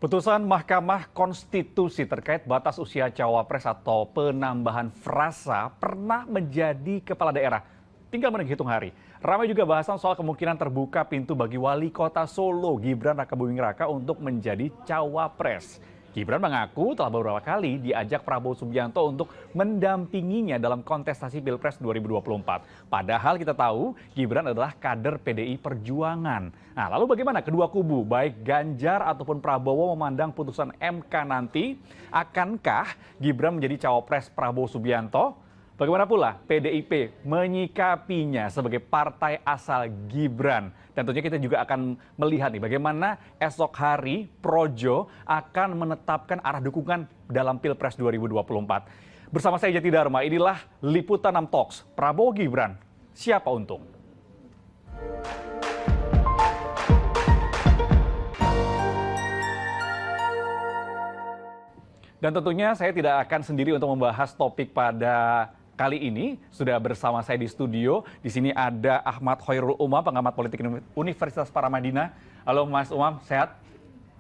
Putusan Mahkamah Konstitusi terkait batas usia cawapres atau penambahan frasa pernah menjadi kepala daerah. Tinggal menghitung hari. Ramai juga bahasan soal kemungkinan terbuka pintu bagi wali kota Solo Gibran Rakabuming Raka untuk menjadi cawapres. Gibran mengaku telah beberapa kali diajak Prabowo Subianto untuk mendampinginya dalam kontestasi Pilpres 2024. Padahal kita tahu Gibran adalah kader PDI Perjuangan. Nah, lalu bagaimana kedua kubu, baik Ganjar ataupun Prabowo memandang putusan MK nanti? Akankah Gibran menjadi cawapres Prabowo Subianto? Bagaimana pula PDIP menyikapinya sebagai partai asal Gibran? Dan tentunya kita juga akan melihat nih bagaimana esok hari Projo akan menetapkan arah dukungan dalam Pilpres 2024. Bersama saya Jati Dharma, inilah Liputan 6 Talks. Prabowo Gibran, siapa untung? Dan tentunya saya tidak akan sendiri untuk membahas topik pada kali ini. Sudah bersama saya di studio. Di sini ada Ahmad Khairul Umam, pengamat politik Universitas Paramadina. Halo Mas Umam, sehat?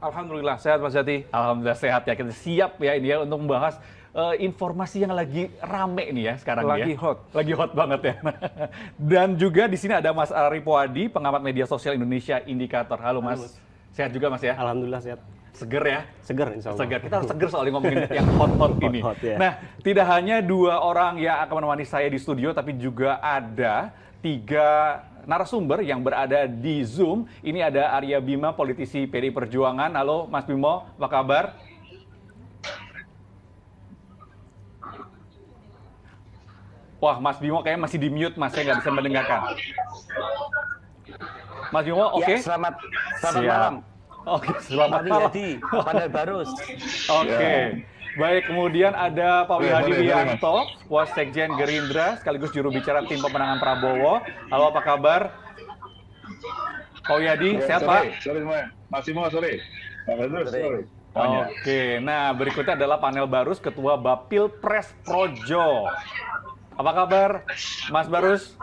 Alhamdulillah sehat Mas Jati. Alhamdulillah sehat ya. Kita siap ya ini ya untuk membahas informasi yang lagi rame nih ya sekarang Lagi ya. hot. Lagi hot banget ya. Dan juga di sini ada Mas Ari Puadi, pengamat media sosial Indonesia Indikator. Halo Mas. Halo, Mas. Sehat juga Mas ya? Alhamdulillah sehat. Seger ya? Seger insya Allah. Segar. Kita harus seger soalnya ngomongin yang hot-hot ini. Hot, ya. Nah, tidak hanya dua orang yang akan menemani saya di studio, tapi juga ada 3 narasumber yang berada di Zoom. Ini ada Arya Bima, politisi PDI Perjuangan. Halo Mas Bimo, apa kabar? Wah, Mas Bimo kayaknya masih di mute, Mas. Saya nggak bisa mendengarkan. Mas Bimo, oke? Ya, selamat Siap. malam. Oke, selamat malam. Jadi, Pandai Barus. Oke. Baik, kemudian ada Pak Wihadi boleh, Wianto, Wasekjen Gerindra, sekaligus juru bicara tim pemenangan Prabowo. Halo, apa kabar? Pak Wihadi, sehat Pak? Sore semua. Mas Imo, sore. Sore. Oke, nah berikutnya adalah panel Barus, Ketua Bapil Pres Projo. Apa kabar, Mas Barus?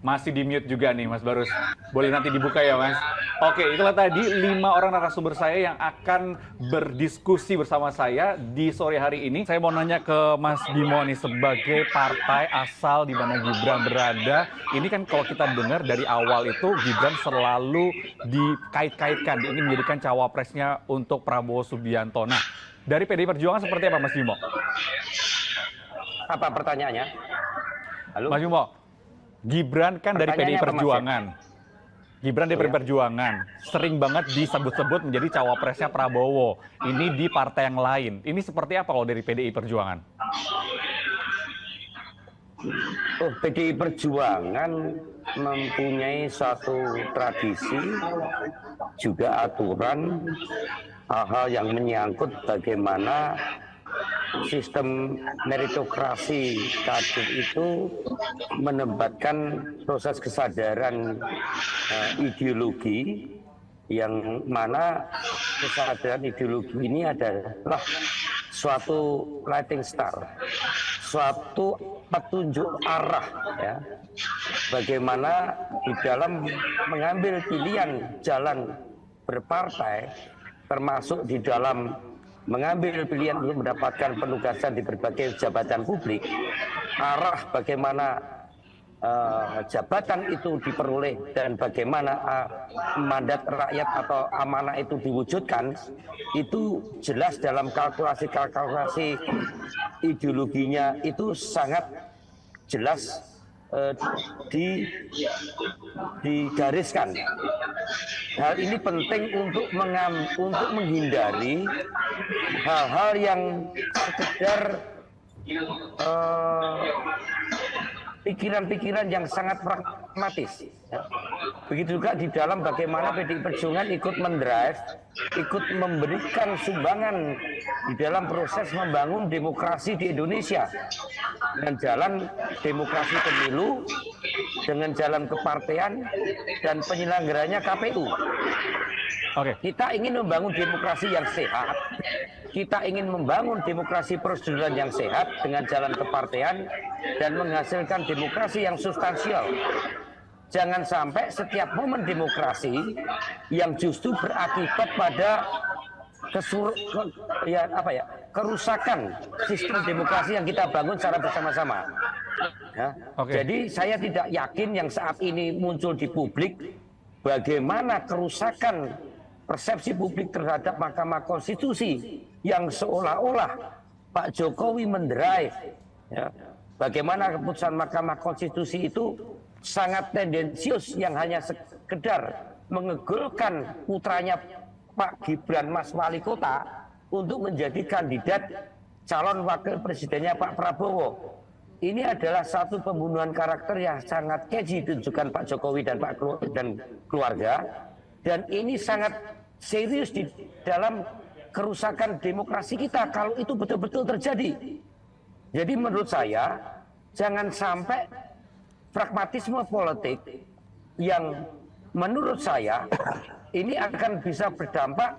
Masih di mute juga nih Mas Barus. Boleh nanti dibuka ya Mas. Oke, itulah tadi 5 orang narasumber saya yang akan berdiskusi bersama saya di sore hari ini. Saya mau nanya ke Mas Bimo nih, sebagai partai asal di mana Gibran berada. Ini kan kalau kita dengar dari awal itu Gibran selalu dikait-kaitkan, ingin menjadikan cawapresnya untuk Prabowo Subianto. Nah, dari PDI Perjuangan seperti apa Mas Bimo? Apa pertanyaannya? Halo? Mas Bimo, Gibran kan dari PDI Pertanyaannya apa, Mas, Perjuangan. Gibran dari PDI Perjuangan sering banget disebut-sebut menjadi cawapresnya Prabowo. Ini di partai yang lain. Ini seperti apa kalau dari PDI Perjuangan? Oh, PDI Perjuangan mempunyai suatu tradisi, juga aturan, hal-hal yang menyangkut bagaimana sistem meritokrasi kader itu menempatkan proses kesadaran ideologi, yang mana kesadaran ideologi ini adalah suatu lighting star, suatu petunjuk arah ya, bagaimana di dalam mengambil pilihan jalan berpartai, termasuk di dalam mengambil pilihan untuk mendapatkan penugasan di berbagai jabatan publik, arah bagaimana jabatan itu diperoleh dan bagaimana mandat rakyat atau amanah itu diwujudkan, itu jelas dalam kalkulasi-kalkulasi ideologinya itu sangat jelas digariskan. Hal ini penting untuk menghindari hal-hal yang sekedar pikiran-pikiran yang sangat pragmatis. Begitu juga di dalam bagaimana PDI Perjuangan ikut mendrive, ikut memberikan sumbangan di dalam proses membangun demokrasi di Indonesia dengan jalan demokrasi pemilu, dengan jalan kepartean dan penyelenggaranya KPU. Oke. Kita ingin membangun demokrasi yang sehat. Kita ingin membangun demokrasi prosedural yang sehat dengan jalan kepartean dan menghasilkan demokrasi yang substansial. jangan sampai setiap momen demokrasi yang justru berakibat pada kerusakan sistem demokrasi yang kita bangun secara bersama-sama. Ya. Jadi saya tidak yakin yang saat ini muncul di publik bagaimana kerusakan persepsi publik terhadap Mahkamah Konstitusi yang seolah-olah Pak Jokowi mendrive. Ya. Bagaimana keputusan Mahkamah Konstitusi itu sangat tendensius yang hanya sekedar mengegulkan putranya Pak Gibran Mas Wali Kota untuk menjadi kandidat calon wakil presidennya Pak Prabowo. Ini adalah satu pembunuhan karakter yang sangat keji ditunjukkan Pak Jokowi dan keluarga, dan ini sangat serius di dalam kerusakan demokrasi kita kalau itu betul-betul terjadi. Jadi menurut saya jangan sampai pragmatisme politik yang menurut saya ini akan bisa berdampak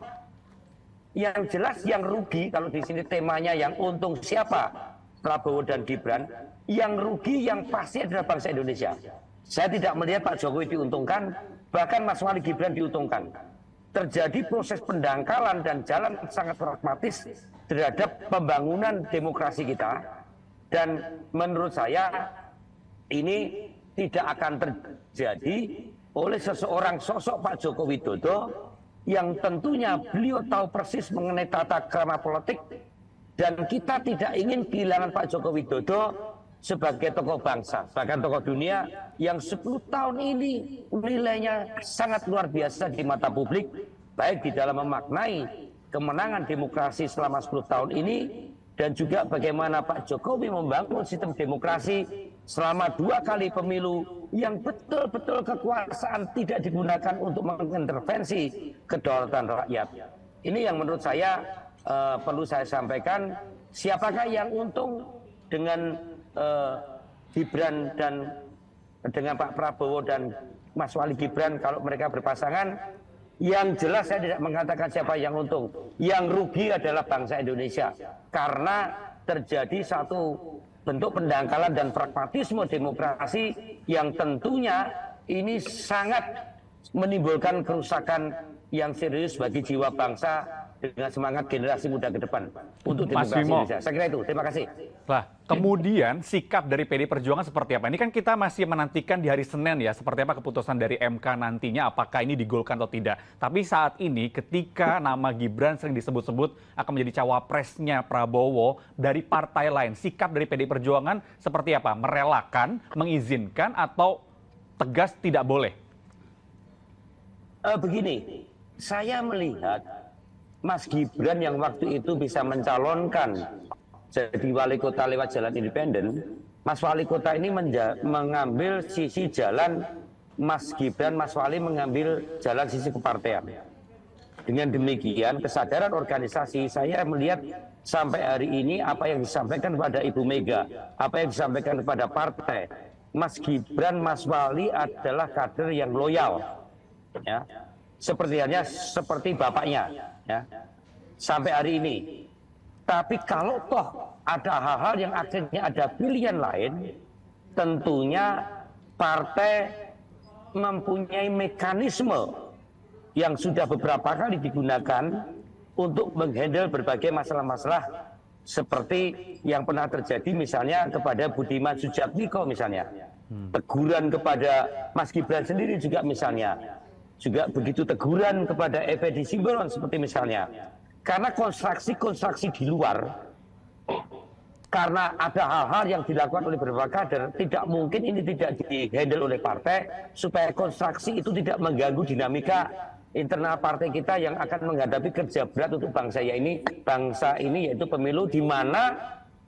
yang jelas yang rugi. Kalau di sini temanya yang untung siapa, Prabowo dan Gibran, yang rugi yang pasti adalah bangsa Indonesia. Saya tidak melihat Pak Jokowi diuntungkan, bahkan Mas Wali Gibran diuntungkan. Terjadi proses pendangkalan dan jalan sangat pragmatis terhadap pembangunan demokrasi kita, dan menurut saya ini tidak akan terjadi oleh seseorang sosok Pak Joko Widodo yang tentunya beliau tahu persis mengenai tata krama politik, dan kita tidak ingin kehilangan Pak Joko Widodo sebagai tokoh bangsa, bahkan tokoh dunia yang 10 tahun ini nilainya sangat luar biasa di mata publik, baik di dalam memaknai kemenangan demokrasi selama 10 tahun ini, dan juga bagaimana Pak Jokowi membangun sistem demokrasi selama 2 kali pemilu yang betul-betul kekuasaan tidak digunakan untuk mengintervensi kedaulatan rakyat. Ini yang menurut saya perlu saya sampaikan. Siapakah yang untung dengan Gibran dan dengan Pak Prabowo dan Mas Wali Gibran kalau mereka berpasangan? Yang jelas saya tidak mengatakan siapa yang untung. Yang rugi adalah bangsa Indonesia, karena terjadi satu bentuk pendangkalan dan pragmatisme demokrasi yang tentunya ini sangat menimbulkan kerusakan yang serius bagi jiwa bangsa dengan semangat generasi muda ke depan untuk demokrasi Indonesia. Saya kira itu. Terima kasih. Lah, kemudian sikap dari PDI Perjuangan seperti apa? Ini kan kita masih menantikan di hari Senin ya, seperti apa keputusan dari MK nantinya, apakah ini digolkan atau tidak. Tapi saat ini ketika nama Gibran sering disebut-sebut akan menjadi cawapresnya Prabowo dari partai lain, sikap dari PDI Perjuangan seperti apa? Merelakan, mengizinkan, atau tegas tidak boleh? Begini, saya melihat Mas Gibran yang waktu itu bisa mencalonkan jadi wali kota lewat jalan independen, Mas Wali Kota ini mengambil sisi jalan Mas Gibran, Mas Wali mengambil jalan sisi kepartean. Dengan demikian kesadaran organisasi, saya melihat sampai hari ini apa yang disampaikan kepada Ibu Mega, apa yang disampaikan kepada partai, Mas Gibran, Mas Wali adalah kader yang loyal, ya, seperti bapaknya, ya, sampai hari ini. Tapi kalau toh ada hal-hal yang akhirnya ada pilihan lain, tentunya partai mempunyai mekanisme yang sudah beberapa kali digunakan untuk menghandle berbagai masalah-masalah seperti yang pernah terjadi misalnya kepada Budiman Sujatmiko misalnya. Teguran kepada Mas Gibran sendiri juga misalnya. Juga begitu teguran kepada Effendi Simbolon seperti misalnya. Karena konstruksi di luar, karena ada hal-hal yang dilakukan oleh beberapa kader, tidak mungkin ini tidak dihandle oleh partai, supaya konstruksi itu tidak mengganggu dinamika internal partai kita yang akan menghadapi kerja berat untuk bangsa ini yaitu pemilu, di mana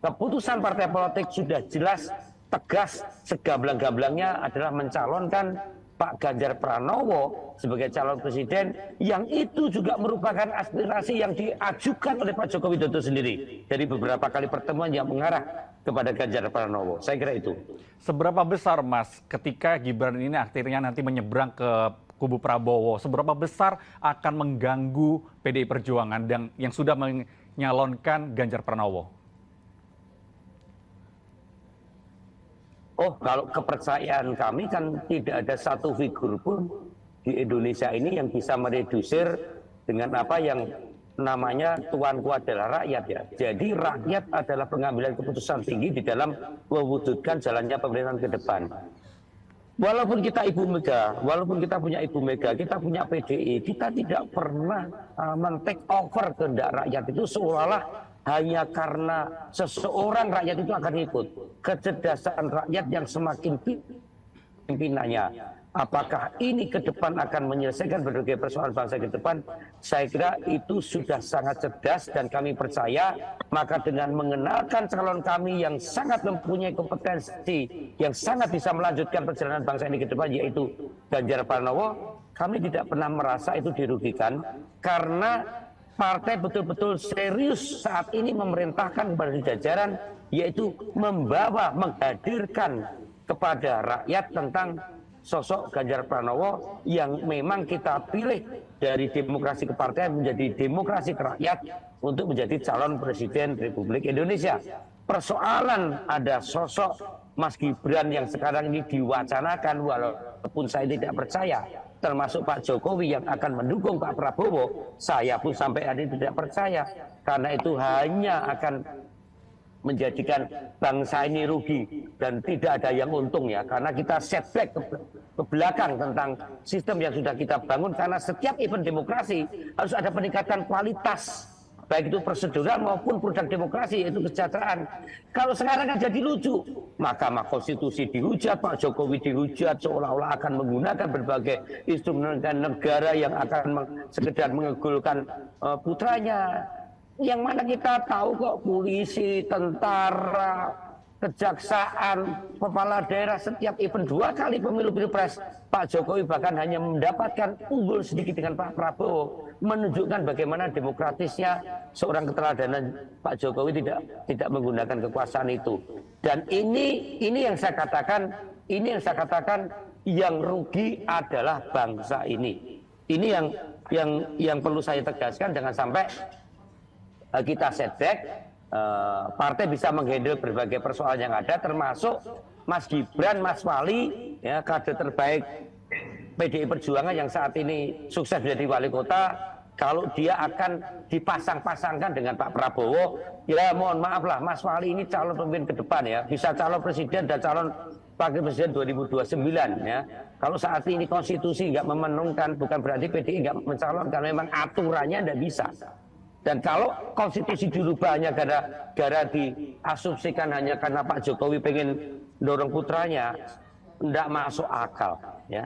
keputusan partai politik sudah jelas, tegas, segamblang-gamblangnya adalah mencalonkan Pak Ganjar Pranowo sebagai calon presiden, yang itu juga merupakan aspirasi yang diajukan oleh Pak Joko Widodo sendiri dari beberapa kali pertemuan yang mengarah kepada Ganjar Pranowo. Saya kira itu. Seberapa besar, Mas, ketika Gibran ini akhirnya nanti menyeberang ke kubu Prabowo, seberapa besar akan mengganggu PDI Perjuangan dan yang sudah menyalonkan Ganjar Pranowo? oh kalau kepercayaan kami kan tidak ada satu figur pun di Indonesia ini yang bisa meredusir dengan apa yang namanya tuanku adalah rakyat ya. Jadi rakyat adalah pengambilan keputusan tinggi di dalam mewujudkan jalannya pemerintahan ke depan. Walaupun kita Ibu Mega, walaupun kita punya Ibu Mega, kita punya PDI, kita tidak pernah men-take over kehendak rakyat itu seolah-olah hanya karena seseorang rakyat itu akan ikut. Kecerdasan rakyat yang semakin pimpinannya. Apakah ini ke depan akan menyelesaikan berbagai persoalan bangsa ke depan? Saya kira itu sudah sangat cerdas dan kami percaya, maka dengan mengenalkan calon kami yang sangat mempunyai kompetensi, yang sangat bisa melanjutkan perjalanan bangsa ini ke depan, yaitu Ganjar Pranowo, kami tidak pernah merasa itu dirugikan, karena partai betul-betul serius saat ini memerintahkan kepada jajaran, yaitu membawa, menghadirkan kepada rakyat tentang sosok Ganjar Pranowo yang memang kita pilih dari demokrasi kepartaian menjadi demokrasi kerakyat untuk menjadi calon presiden Republik Indonesia. Persoalan ada sosok Mas Gibran yang sekarang ini diwacanakan, walaupun saya tidak percaya, termasuk Pak Jokowi yang akan mendukung Pak Prabowo, saya pun sampai hari ini tidak percaya, karena itu hanya akan menjadikan bangsa ini rugi dan tidak ada yang untung ya, karena kita setback ke belakang tentang sistem yang sudah kita bangun, karena setiap event demokrasi harus ada peningkatan kualitas, baik itu prosedural maupun produk demokrasi, yaitu kesejahteraan. Kalau sekarang kan jadi lucu, Mahkamah Konstitusi dihujat, Pak Jokowi dihujat seolah-olah akan menggunakan berbagai instrumen negara yang akan sekedar mengegulkan putranya. Yang mana kita tahu kok polisi, tentara, kejaksaan, kepala daerah setiap event 2 kali pemilu pilpres, Pak Jokowi bahkan hanya mendapatkan unggul sedikit dengan Pak Prabowo, menunjukkan bagaimana demokratisnya seorang keteladanan Pak Jokowi tidak menggunakan kekuasaan itu. Dan ini yang saya katakan, yang rugi adalah bangsa ini. Ini yang perlu saya tegaskan, jangan sampai kita setback, partai bisa menghandle berbagai persoalan yang ada, termasuk Mas Gibran, Mas Wali, ya, kader terbaik PDI Perjuangan yang saat ini sukses menjadi wali kota. Kalau dia akan dipasang-pasangkan dengan Pak Prabowo, ya mohon maaf lah, Mas Wali ini calon pemimpin ke depan ya, bisa calon presiden dan calon wakil presiden 2029 ya. Kalau saat ini konstitusi nggak memenungkan, bukan berarti PDI nggak mencalonkan, memang aturannya nggak bisa. Dan kalau konstitusi dirubah hanya gara-gara diasumsikan hanya karena Pak Jokowi pengen dorong putranya, tidak masuk akal. Ya,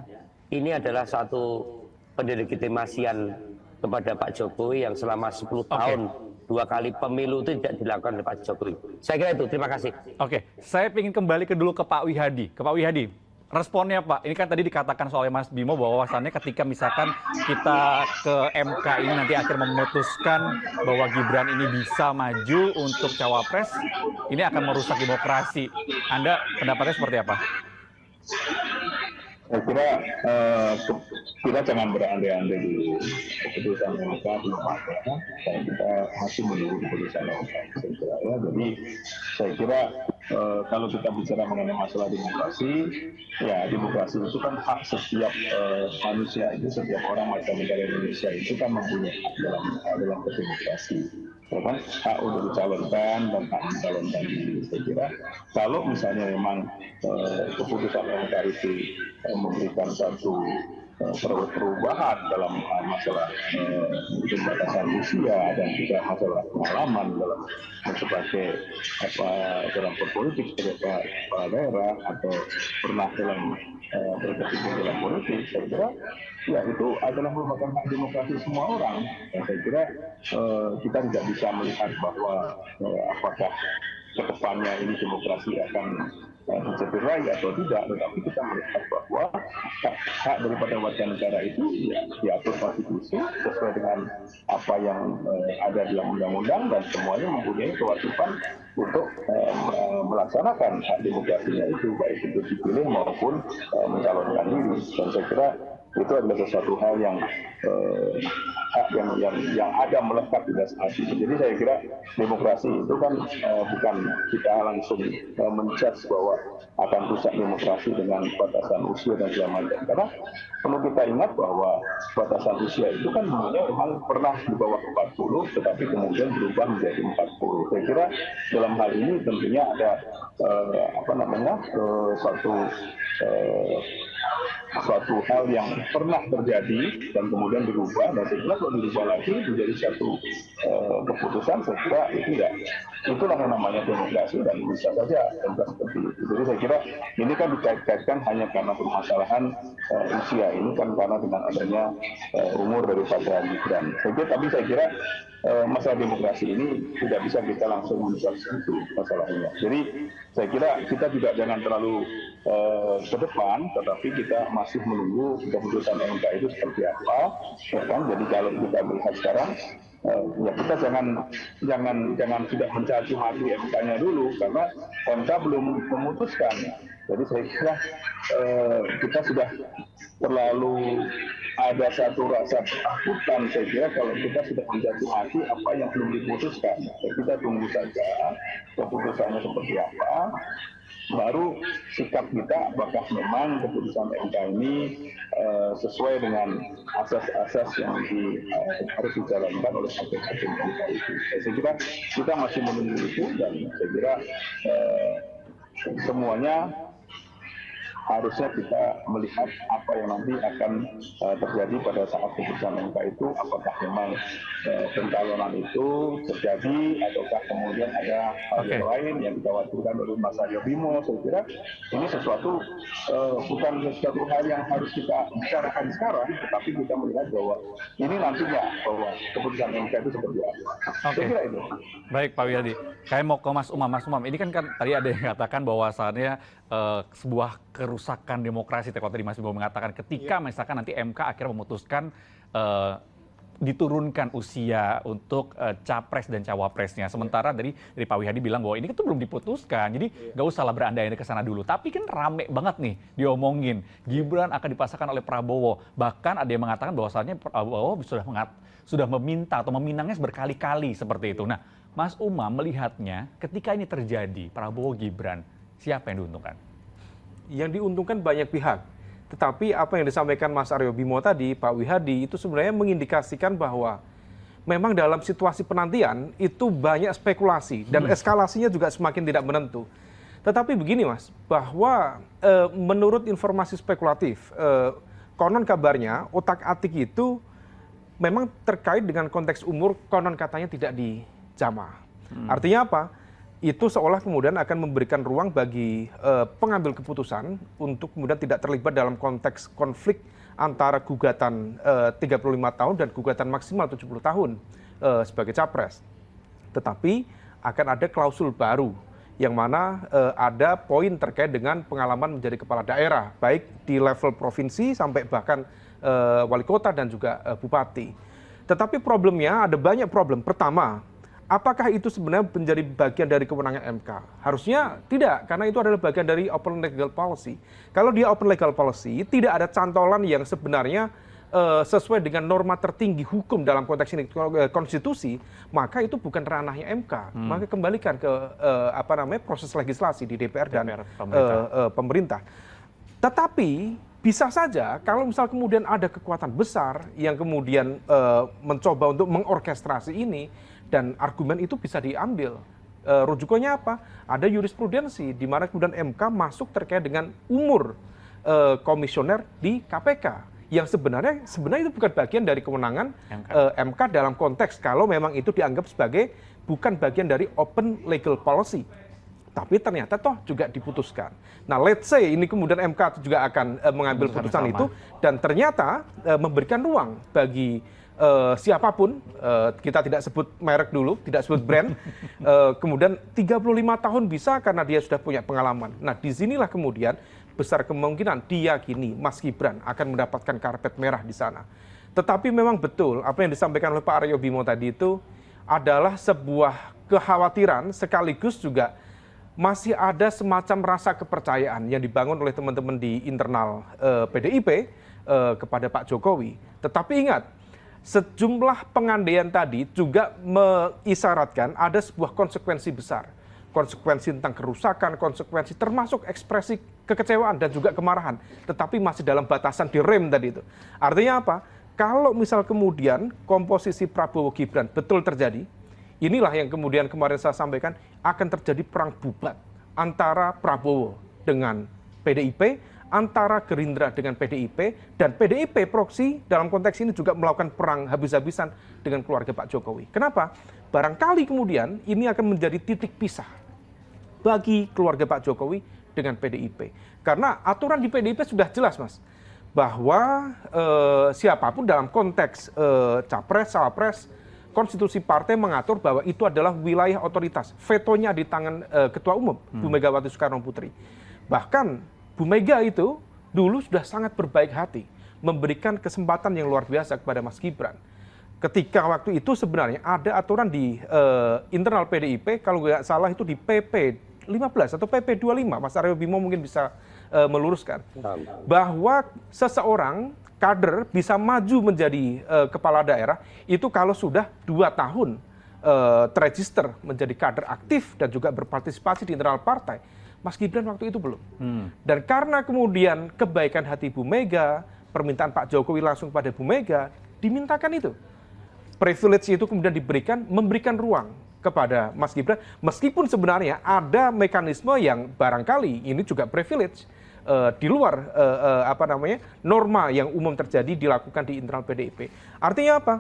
ini adalah satu pendelegitimasian kepada Pak Jokowi yang selama 10 tahun 2 kali pemilu itu tidak dilakukan oleh Pak Jokowi. Saya kira itu. Terima kasih. Oke, saya ingin kembali dulu ke Pak Wihadi. Ke Pak Wihadi. Responnya Pak, ini kan tadi dikatakan soal Mas Bimo bahwasannya ketika misalkan kita ke MK ini nanti akhirnya memutuskan bahwa Gibran ini bisa maju untuk cawapres, ini akan merusak demokrasi. Anda pendapatnya seperti apa? Saya kira kita jangan berandai-andai di keputusan MK di mana, dan kita masih menunggu keputusan MK. Ya, jadi saya kira kalau kita bicara mengenai masalah demokrasi, ya demokrasi itu kan hak setiap manusia, itu setiap orang warga negara Indonesia itu kan mempunyai hak dalam berdemokrasi. Ya kan, hak untuk dicalonkan dan hak mencalonkan diri. Saya kira kalau misalnya memang keputusan MK itu memberikan satu perubahan dalam masalah pembatasan usia dan juga masalah pengalaman sebagai dalam berpolitik, sebagai kepala daerah atau pernah dalam berkecimpung dalam politik, saya kira ya itu adalah merupakan hak demokrasi semua orang. Dan saya kira kita tidak bisa melihat bahwa apakah kedepannya ini demokrasi akan dicederai atau tidak, tetapi kita melihat bahwa hak daripada warga negara itu ya, diatur konstitusi sesuai dengan apa yang ada dalam undang-undang, dan semuanya mempunyai kewajiban untuk melaksanakan hak demokrasinya itu, baik itu dipilih maupun mencalonkan diri. Dan saya kira itu adalah sesuatu hal yang hak yang yang ada melekat di dalam hati. Jadi saya kira demokrasi itu kan bukan kita langsung menjudge bahwa akan rusak demokrasi dengan batasan usia dan segala macam. Karena perlu kita ingat bahwa batasan usia itu kan dulunya memang pernah di bawah 40, tetapi kemudian berubah menjadi 40. Saya kira dalam hal ini tentunya ada suatu hal yang pernah terjadi dan kemudian dirubah, dan saya kira kalau dirubah lagi menjadi satu keputusan, saya kira itu ya itulah yang namanya demokrasi dan bisa saja seperti itu. Jadi saya kira ini kan dikait-kaitkan hanya karena permasalahan usia ini kan karena dengan adanya umur daripada Gibran. Tapi saya kira masalah demokrasi ini tidak bisa kita langsung menjudge itu masalahnya. Jadi saya kira kita juga jangan terlalu ke depan, tetapi kita masih menunggu keputusan MK itu seperti apa. Ya kan? Jadi kalau kita melihat sekarang, ya kita jangan sudah mencaci maki MK-nya dulu, karena MK belum memutuskan. Jadi saya kira kita sudah terlalu ada satu rasa ketakutan, saya kira kalau kita sudah mencaci maki apa yang belum diputuskan. Ya, kita tunggu saja keputusannya seperti apa, baru sikap kita apakah memang keputusan MK ini sesuai dengan asas-asas yang harus dijalankan oleh hakim-hakim MK itu. Saya kira kita masih menunggu itu, dan saya kira semuanya harusnya kita melihat apa yang nanti akan terjadi pada saat keputusan MK itu, apakah memang pencalonan itu terjadi ataukah kemudian ada hal yang lain yang dikhawatirkan oleh Mas Aryo Bimo. Saya kira ini bukan sesuatu hal yang harus kita bicarakan sekarang, tetapi kita melihat bahwa ini nantinya bahwa keputusan MK itu seperti apa. Saya kira itu. Baik Pak Wiyadi, saya mau ke Mas Umam. Mas Umam, ini kan tadi ada yang mengatakan bahwasannya sebuah kerusakan demokrasi. Kalau tadi Mas Bimo mengatakan ketika misalkan nanti MK akhirnya memutuskan diturunkan usia untuk capres dan cawapresnya. Sementara dari Pak Wiyadi bilang bahwa ini kan belum diputuskan, jadi nggak usah lah berandai-andai ke sana dulu. Tapi kan rame banget nih diomongin, Gibran akan dipasangkan oleh Prabowo. Bahkan ada yang mengatakan bahwasannya Prabowo sudah meminta atau meminangnya berkali-kali seperti itu. Nah, Mas Umam melihatnya ketika ini terjadi, Prabowo Gibran, siapa yang diuntungkan? Yang diuntungkan banyak pihak. Tetapi apa yang disampaikan Mas Aryo Bimo tadi, Pak Wihadi, itu sebenarnya mengindikasikan bahwa memang dalam situasi penantian itu banyak spekulasi dan eskalasinya juga semakin tidak menentu. Tetapi begini Mas, bahwa menurut informasi spekulatif, konon kabarnya otak-atik itu memang terkait dengan konteks umur, konon katanya tidak dijamah. Artinya apa? Itu seolah kemudian akan memberikan ruang bagi pengambil keputusan untuk kemudian tidak terlibat dalam konteks konflik antara gugatan 35 tahun dan gugatan maksimal 70 tahun sebagai capres. Tetapi akan ada klausul baru yang mana ada poin terkait dengan pengalaman menjadi kepala daerah, baik di level provinsi sampai bahkan wali kota dan juga bupati. Tetapi problemnya ada banyak problem. Pertama, apakah itu sebenarnya menjadi bagian dari kewenangan MK? Harusnya tidak, karena itu adalah bagian dari open legal policy. Kalau dia open legal policy, tidak ada cantolan yang sebenarnya sesuai dengan norma tertinggi hukum dalam konteks ini konstitusi, maka itu bukan ranahnya MK. Maka kembalikan ke proses legislasi di DPR dan pemerintah. Tetapi bisa saja kalau misal kemudian ada kekuatan besar yang kemudian mencoba untuk mengorkestrasi ini, dan argumen itu bisa diambil. Rujukannya apa? Ada jurisprudensi di mana kemudian MK masuk terkait dengan umur komisioner di KPK. Yang sebenarnya itu bukan bagian dari kewenangan MK dalam konteks kalau memang itu dianggap sebagai bukan bagian dari open legal policy. Tapi ternyata toh juga diputuskan. Nah, let's say ini kemudian MK juga akan mengambil keputusan itu dan ternyata memberikan ruang bagi siapapun, kita tidak sebut merek dulu, tidak sebut brand, kemudian 35 tahun bisa karena dia sudah punya pengalaman. Nah, disinilah kemudian besar kemungkinan diyakini Mas Gibran akan mendapatkan karpet merah di sana. Tetapi memang betul apa yang disampaikan oleh Pak Aryo Bimo tadi itu adalah sebuah kekhawatiran sekaligus juga masih ada semacam rasa kepercayaan yang dibangun oleh teman-teman di internal PDIP kepada Pak Jokowi. Tetapi ingat, sejumlah pengandaian tadi juga mengisyaratkan ada sebuah konsekuensi besar. Konsekuensi tentang kerusakan, konsekuensi termasuk ekspresi kekecewaan dan juga kemarahan. Tetapi masih dalam batasan direm tadi itu. Artinya apa? Kalau misal kemudian komposisi Prabowo Gibran betul terjadi, inilah yang kemudian kemarin saya sampaikan akan terjadi perang bubat antara Prabowo dengan PDIP, antara Gerindra dengan PDIP, dan PDIP proksi dalam konteks ini juga melakukan perang habis-habisan dengan keluarga Pak Jokowi. Kenapa? Barangkali kemudian ini akan menjadi titik pisah bagi keluarga Pak Jokowi dengan PDIP. Karena aturan di PDIP sudah jelas, Mas, bahwa siapapun dalam konteks capres, cawapres, konstitusi partai mengatur bahwa itu adalah wilayah otoritas. Vetonya di tangan Ketua Umum, Bu Megawati Soekarno Putri. Bahkan Bu Mega itu dulu sudah sangat berbaik hati memberikan kesempatan yang luar biasa kepada Mas Gibran. Ketika waktu itu sebenarnya ada aturan di internal PDIP, kalau nggak salah itu di PP 15 atau PP 25, Mas Aryo Bimo mungkin bisa meluruskan, bahwa seseorang kader bisa maju menjadi kepala daerah itu kalau sudah 2 tahun terregister menjadi kader aktif dan juga berpartisipasi di internal partai. Mas Gibran waktu itu belum. Dan karena kemudian kebaikan hati Bu Mega, permintaan Pak Jokowi langsung pada Bu Mega, dimintakan itu. Privilege itu kemudian memberikan ruang kepada Mas Gibran, meskipun sebenarnya ada mekanisme yang barangkali ini juga privilege di luar norma yang umum terjadi dilakukan di internal PDIP. Artinya apa?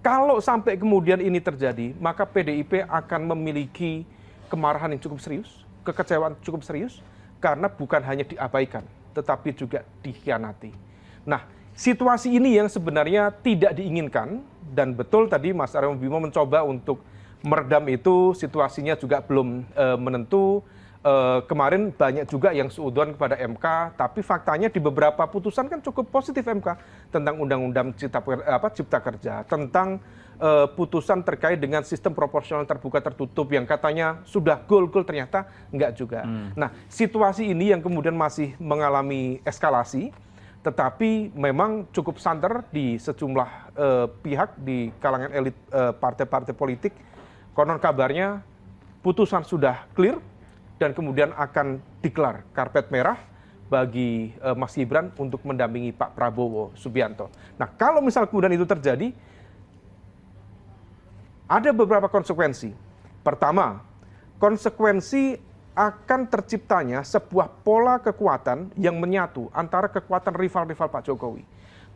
Kalau sampai kemudian ini terjadi, maka PDIP akan memiliki kemarahan yang cukup serius, kekecewaan cukup serius, karena bukan hanya diabaikan, tetapi juga dikhianati. Nah, situasi ini yang sebenarnya tidak diinginkan, dan betul tadi Mas Aryo Bimo mencoba untuk meredam itu, situasinya juga belum menentu. Kemarin banyak juga yang seudon kepada MK, tapi faktanya di beberapa putusan kan cukup positif MK tentang Undang-Undang Cipta Kerja, tentang putusan terkait dengan sistem proporsional terbuka tertutup yang katanya sudah goal-goal, ternyata enggak juga. Nah, situasi ini yang kemudian masih mengalami eskalasi, tetapi memang cukup santer di sejumlah pihak di kalangan elit partai-partai politik. Konon kabarnya putusan sudah clear dan kemudian akan digelar karpet merah bagi Mas Gibran untuk mendampingi Pak Prabowo Subianto. Nah, kalau misal kemudian itu terjadi, ada beberapa konsekuensi. Pertama, konsekuensi akan terciptanya sebuah pola kekuatan yang menyatu antara kekuatan rival-rival Pak Jokowi.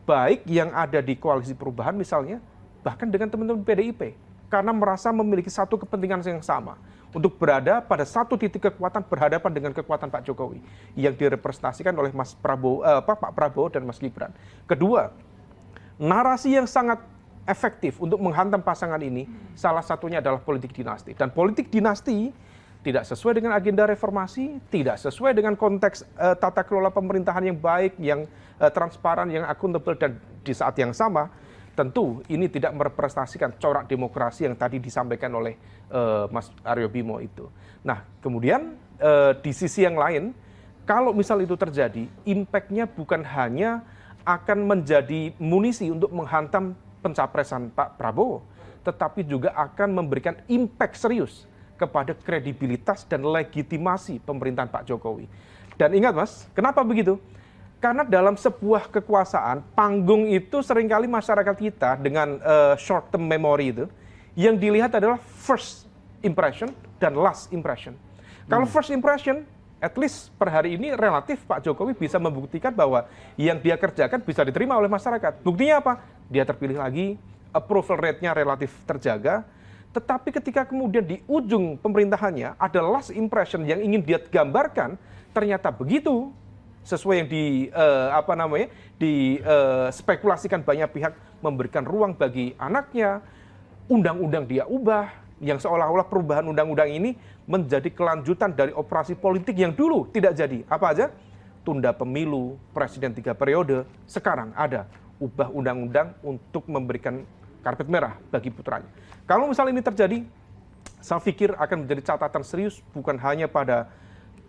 Baik yang ada di koalisi perubahan misalnya, bahkan dengan teman-teman PDIP. Karena merasa memiliki satu kepentingan yang sama. Untuk berada pada satu titik kekuatan berhadapan dengan kekuatan Pak Jokowi. Yang direpresentasikan oleh Pak Prabowo dan Mas Gibran. Kedua, narasi yang sangat efektif untuk menghantam pasangan ini, salah satunya adalah politik dinasti. Dan politik dinasti tidak sesuai dengan agenda reformasi, tidak sesuai dengan konteks tata kelola pemerintahan yang baik, yang transparan, yang akuntabel, dan di saat yang sama, tentu ini tidak merepresentasikan corak demokrasi yang tadi disampaikan oleh Mas Aryo Bimo itu. Nah, kemudian di sisi yang lain, kalau misal itu terjadi, impact-nya bukan hanya akan menjadi munisi untuk menghantam pencapresan Pak Prabowo, tetapi juga akan memberikan impact serius kepada kredibilitas dan legitimasi pemerintahan Pak Jokowi. Dan ingat Mas, kenapa begitu? Karena dalam sebuah kekuasaan, panggung itu seringkali masyarakat kita dengan short term memory itu, yang dilihat adalah first impression dan last impression. Kalau first impression, at least per hari ini relatif Pak Jokowi bisa membuktikan bahwa yang dia kerjakan bisa diterima oleh masyarakat. Buktinya apa? Dia terpilih lagi, approval rate-nya relatif terjaga, tetapi ketika kemudian di ujung pemerintahannya ada last impression yang ingin dia gambarkan, ternyata begitu, sesuai yang dispekulasikan banyak pihak, memberikan ruang bagi anaknya, undang-undang dia ubah, yang seolah-olah perubahan undang-undang ini menjadi kelanjutan dari operasi politik yang dulu tidak jadi. Apa aja? Tunda pemilu, presiden 3 periode, sekarang ada ubah undang-undang untuk memberikan karpet merah bagi putranya. Kalau misalnya ini terjadi, saya pikir akan menjadi catatan serius bukan hanya pada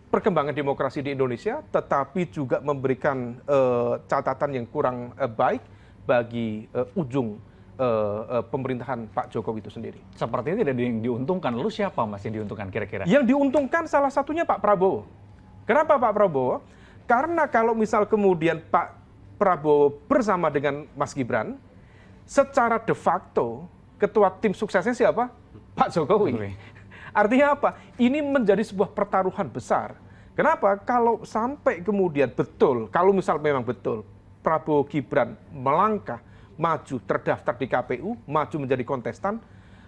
perkembangan demokrasi di Indonesia, tetapi juga memberikan catatan yang kurang baik bagi ujung pemerintahan Pak Jokowi itu sendiri. Sepertinya tidak diuntungkan. Lalu siapa Mas yang diuntungkan kira-kira? Yang diuntungkan salah satunya Pak Prabowo. Kenapa Pak Prabowo? Karena kalau misal kemudian Pak Prabowo bersama dengan Mas Gibran, secara de facto ketua tim suksesnya siapa? Pak Jokowi. Artinya apa? Ini menjadi sebuah pertaruhan besar. Kenapa? Kalau sampai kemudian betul, kalau misal memang betul, Prabowo Gibran melangkah, maju, terdaftar di KPU, maju menjadi kontestan,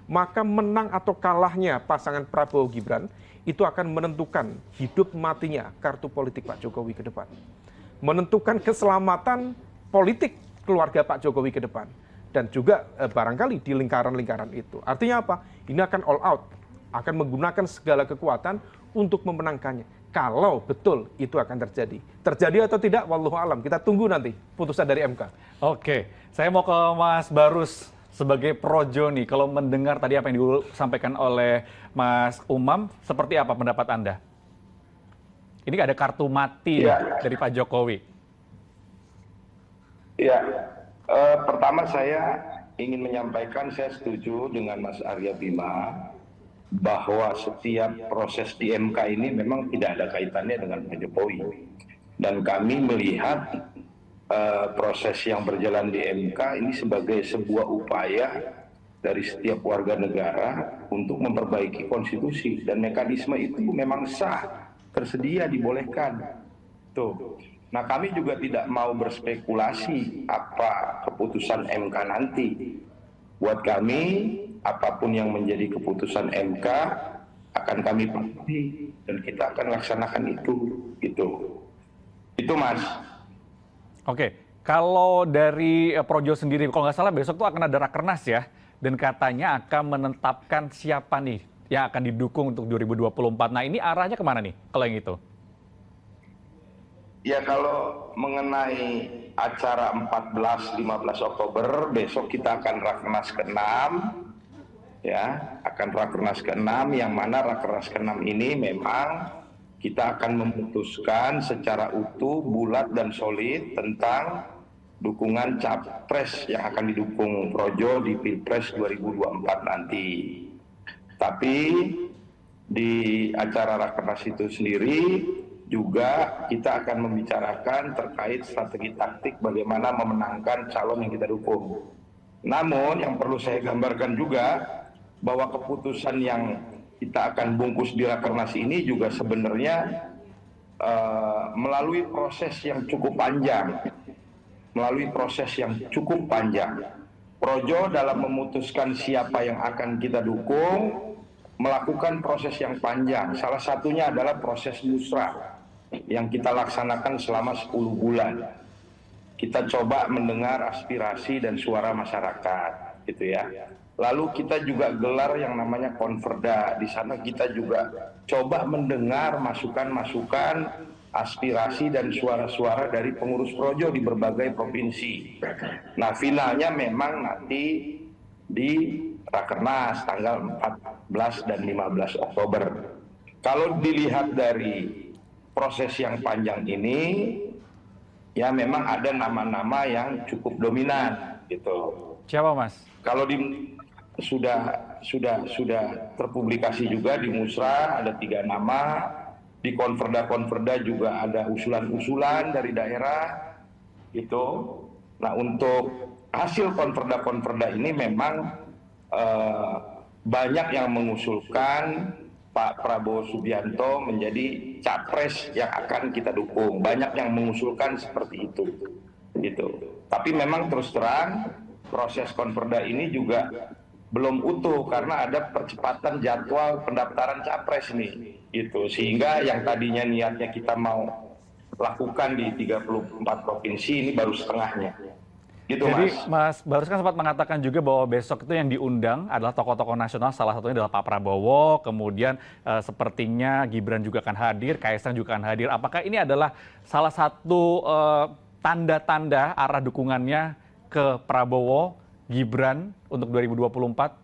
maka menang atau kalahnya pasangan Prabowo Gibran itu akan menentukan hidup matinya kartu politik Pak Jokowi ke depan. Menentukan keselamatan politik keluarga Pak Jokowi ke depan. Dan juga barangkali di lingkaran-lingkaran itu. Artinya apa? Ini akan all out, akan menggunakan segala kekuatan untuk memenangkannya. Kalau betul itu akan terjadi. Terjadi atau tidak, wallahu alam. Kita tunggu nanti putusan dari MK. Oke, saya mau ke Mas Barus sebagai projo nih. Kalau mendengar tadi apa yang disampaikan oleh Mas Umam, seperti apa pendapat Anda? Ini ada kartu mati dari Pak Jokowi. Ya, pertama saya ingin menyampaikan saya setuju dengan Mas Arya Bima bahwa setiap proses di MK ini memang tidak ada kaitannya dengan Pak Jokowi. Dan kami melihat proses yang berjalan di MK ini sebagai sebuah upaya dari setiap warga negara untuk memperbaiki konstitusi. Dan mekanisme itu memang sah, tersedia, dibolehkan. Tuh. Nah, kami juga tidak mau berspekulasi apa keputusan MK nanti. Buat kami, apapun yang menjadi keputusan MK akan kami patuhi dan kita akan laksanakan itu. Itu Mas. Oke, kalau dari Projo sendiri, kalau nggak salah besok tuh akan ada rakernas ya, dan katanya akan menetapkan siapa nih yang akan didukung untuk 2024. Nah, ini arahnya kemana nih kalau yang itu? Ya, kalau mengenai acara 14-15 Oktober, besok kita akan Rakernas ke-6, ya, akan Rakernas ke-6, yang mana Rakernas ke-6 ini memang kita akan memutuskan secara utuh, bulat dan solid tentang dukungan capres yang akan didukung Projo di Pilpres 2024 nanti. Tapi di acara Rakernas itu sendiri juga kita akan membicarakan terkait strategi taktik bagaimana memenangkan calon yang kita dukung. Namun yang perlu saya gambarkan juga bahwa keputusan yang kita akan bungkus di Rakernas ini juga sebenarnya melalui proses yang cukup panjang. Projo dalam memutuskan siapa yang akan kita dukung melakukan proses yang panjang. Salah satunya adalah proses musrah yang kita laksanakan selama 10 bulan. Kita coba mendengar aspirasi dan suara masyarakat, gitu ya. Lalu kita juga gelar yang namanya konverda. Di sana kita juga coba mendengar masukan-masukan, aspirasi dan suara-suara dari pengurus Projo di berbagai provinsi. Nah, finalnya memang nanti di Rakernas tanggal 14 dan 15 Oktober. Kalau dilihat dari proses yang panjang ini, ya memang ada nama-nama yang cukup dominan, gitu. Siapa, Mas? Kalau sudah terpublikasi juga di Musra ada 3 nama, di konverda juga ada usulan-usulan dari daerah, gitu. Nah, untuk hasil konverda ini memang banyak yang mengusulkan Pak Prabowo Subianto menjadi capres yang akan kita dukung. Banyak yang mengusulkan seperti itu. Gitu. Tapi memang terus terang proses konverda ini juga belum utuh karena ada percepatan jadwal pendaftaran capres nih. Gitu. Sehingga yang tadinya niatnya kita mau lakukan di 34 provinsi ini baru setengahnya. Gitu, jadi Mas Barus kan sempat mengatakan juga bahwa besok itu yang diundang adalah tokoh-tokoh nasional, salah satunya adalah Pak Prabowo, kemudian sepertinya Gibran juga akan hadir, Kaisang juga akan hadir. Apakah ini adalah salah satu tanda-tanda arah dukungannya ke Prabowo, Gibran untuk 2024?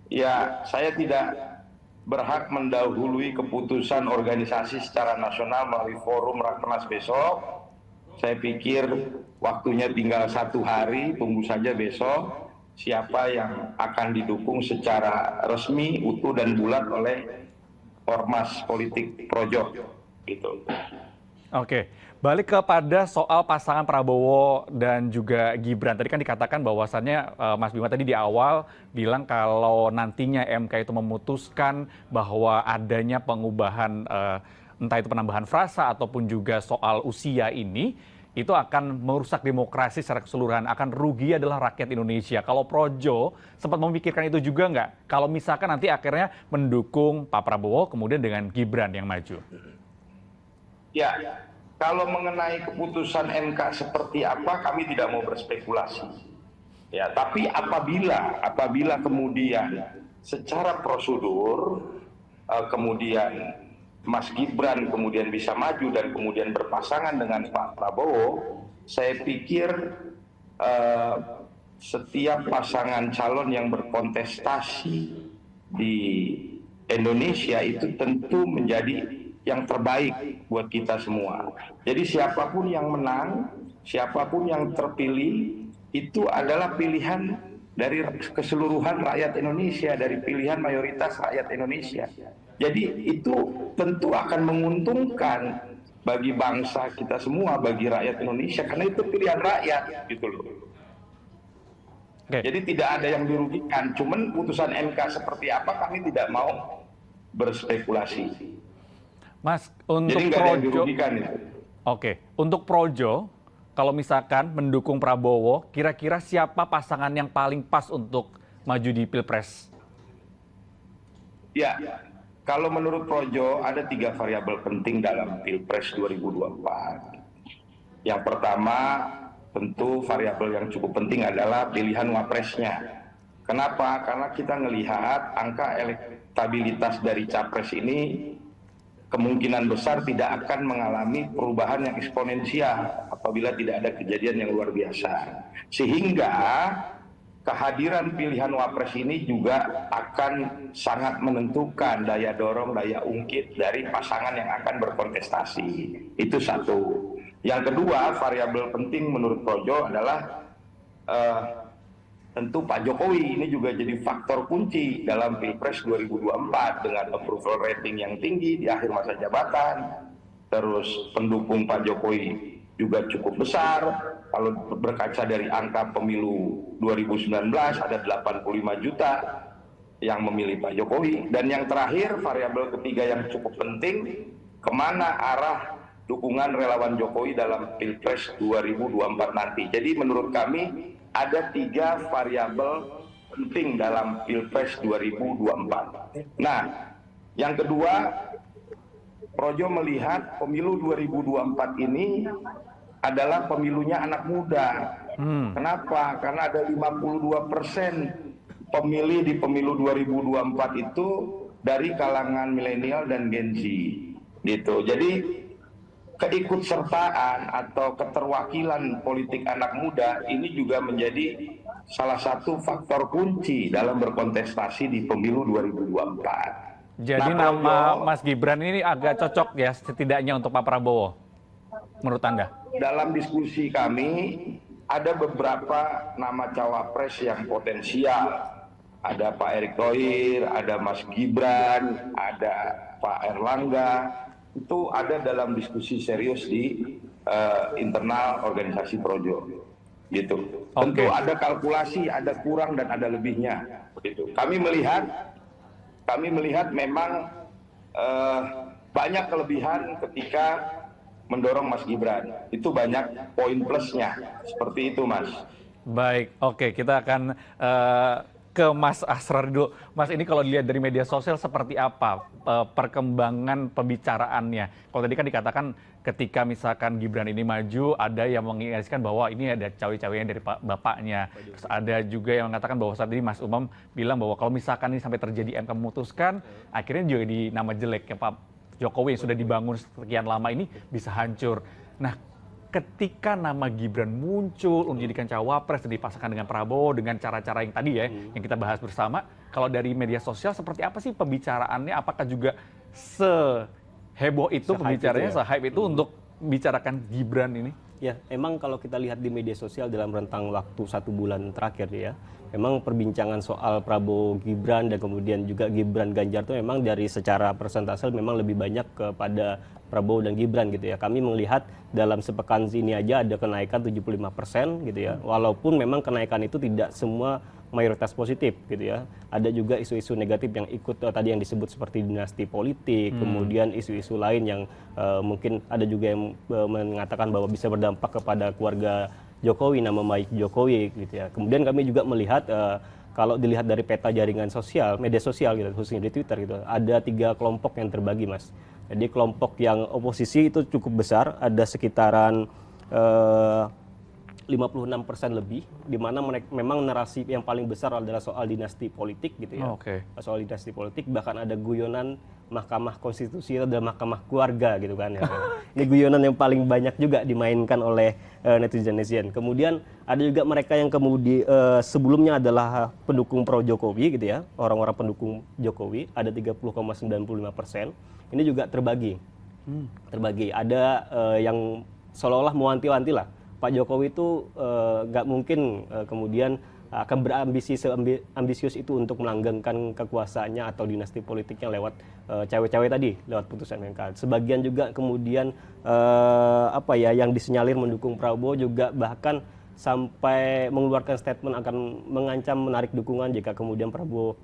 Ya, saya tidak berhak mendahului keputusan organisasi secara nasional melalui forum Rakernas besok. Saya pikir waktunya tinggal 1 hari, tunggu saja besok siapa yang akan didukung secara resmi, utuh dan bulat oleh ormas politik Projo. Gitu. Oke, balik kepada soal pasangan Prabowo dan juga Gibran. Tadi kan dikatakan bahwasannya Mas Bima tadi di awal bilang kalau nantinya MK itu memutuskan bahwa adanya pengubahan entah itu penambahan frasa ataupun juga soal usia ini, itu akan merusak demokrasi secara keseluruhan, akan rugi adalah rakyat Indonesia. Kalau Projo sempat memikirkan itu juga nggak? Kalau misalkan nanti akhirnya mendukung Pak Prabowo kemudian dengan Gibran yang maju. Ya, kalau mengenai keputusan MK seperti apa, kami tidak mau berspekulasi. Ya, tapi apabila kemudian secara prosedur kemudian Mas Gibran kemudian bisa maju dan kemudian berpasangan dengan Pak Prabowo, saya pikir setiap pasangan calon yang berkontestasi di Indonesia itu tentu menjadi yang terbaik buat kita semua. Jadi siapapun yang menang, siapapun yang terpilih, itu adalah pilihan dari keseluruhan rakyat Indonesia, dari pilihan mayoritas rakyat Indonesia. Jadi itu tentu akan menguntungkan bagi bangsa kita semua, bagi rakyat Indonesia, karena itu pilihan rakyat, gitu loh. Oke. Jadi tidak ada yang dirugikan. Cuman putusan MK seperti apa kami tidak mau berspekulasi. Mas, untuk Jadi nggak ada yang Projo, dirugikan itu. oke, untuk Projo, kalau misalkan mendukung Prabowo, kira-kira siapa pasangan yang paling pas untuk maju di Pilpres? Ya, kalau menurut Projo ada 3 variabel penting dalam Pilpres 2024. Yang pertama, tentu variabel yang cukup penting adalah pilihan wapresnya. Kenapa? Karena kita melihat angka elektabilitas dari capres ini kemungkinan besar tidak akan mengalami perubahan yang eksponensial apabila tidak ada kejadian yang luar biasa. Sehingga kehadiran pilihan wapres ini juga akan sangat menentukan daya dorong, daya ungkit dari pasangan yang akan berkontestasi. Itu satu. Yang kedua, variabel penting menurut Projo adalah tentu Pak Jokowi ini juga jadi faktor kunci dalam Pilpres 2024 dengan approval rating yang tinggi di akhir masa jabatan. Terus pendukung Pak Jokowi juga cukup besar. Kalau berkaca dari angka pemilu 2019 ada 85 juta yang memilih Pak Jokowi. Dan yang terakhir, variabel ketiga yang cukup penting, kemana arah dukungan relawan Jokowi dalam Pilpres 2024 nanti. Jadi menurut kami ada 3 variabel penting dalam Pilpres 2024. Nah, yang kedua, Projo melihat pemilu 2024 ini adalah pemilunya anak muda. Kenapa? Karena ada 52% pemilih di pemilu 2024 itu dari kalangan milenial dan Gen Z. Gitu. Jadi keikutsertaan atau keterwakilan politik anak muda ini juga menjadi salah satu faktor kunci dalam berkontestasi di pemilu 2024. Jadi nama Mas Gibran ini agak cocok ya setidaknya untuk Pak Prabowo, menurut Anda? Dalam diskusi kami ada beberapa nama cawapres yang potensial. Ada Pak Erick Thohir, ada Mas Gibran, ada Pak Erlangga. Itu ada dalam diskusi serius di internal organisasi Projo, gitu. Tentu ada kalkulasi, ada kurang dan ada lebihnya, gitu. Kami melihat memang banyak kelebihan ketika mendorong Mas Gibran. Itu banyak poin plusnya, seperti itu, Mas. Baik, oke, kita akan ke Mas Asrar dulu. Mas, ini kalau dilihat dari media sosial seperti apa perkembangan pembicaraannya? Kalau tadi kan dikatakan ketika misalkan Gibran ini maju, ada yang mengingatkan bahwa ini ada cawe-cawean dari bapaknya. Terus ada juga yang mengatakan bahwa saat ini Mas Umam bilang bahwa kalau misalkan ini sampai terjadi MK memutuskan, akhirnya juga di nama jelek ya Pak Jokowi yang sudah dibangun sekian lama ini bisa hancur. Nah, ketika nama Gibran muncul untuk dijadikan cawapres dan dipasangkan dengan Prabowo dengan cara-cara yang tadi ya yang kita bahas bersama, kalau dari media sosial seperti apa sih pembicaraannya? Apakah juga seheboh itu pembicaraannya, se-hype itu untuk bicarakan Gibran ini? Ya, emang kalau kita lihat di media sosial dalam rentang waktu 1 bulan terakhir ya, memang perbincangan soal Prabowo Gibran dan kemudian juga Gibran Ganjar itu memang dari secara persentase memang lebih banyak kepada Prabowo dan Gibran gitu ya. Kami melihat dalam sepekan ini aja ada kenaikan 75% gitu ya. Walaupun memang kenaikan itu tidak semua mayoritas positif gitu ya. Ada juga isu-isu negatif yang ikut tadi yang disebut seperti dinasti politik, kemudian isu-isu lain yang mungkin ada juga yang mengatakan bahwa bisa berdampak kepada keluarga Jokowi, nama baik Jokowi gitu ya. Kemudian kami juga melihat kalau dilihat dari peta jaringan sosial, media sosial gitu, khususnya di Twitter gitu, ada 3 kelompok yang terbagi, Mas. Jadi kelompok yang oposisi itu cukup besar, ada sekitaran 56% lebih, di mana memang narasi yang paling besar adalah soal dinasti politik gitu ya. Soal dinasti politik, bahkan ada guyonan Mahkamah Konstitusi adalah mahkamah keluarga gitu kan ya. Ini guyonan yang paling banyak juga dimainkan oleh netizen-netizen. Kemudian ada juga mereka yang sebelumnya adalah pendukung pro Jokowi gitu ya, orang-orang pendukung Jokowi, ada 30,95%. Ini juga terbagi. Ada yang seolah-olah mewanti-wanti lah. Pak Jokowi itu nggak mungkin kemudian akan berambisi ambisius itu untuk melanggengkan kekuasaannya atau dinasti politiknya lewat cawe-cawe tadi, lewat putusan MK. Sebagian juga kemudian yang disinyalir mendukung Prabowo juga bahkan sampai mengeluarkan statement akan mengancam menarik dukungan jika kemudian Prabowo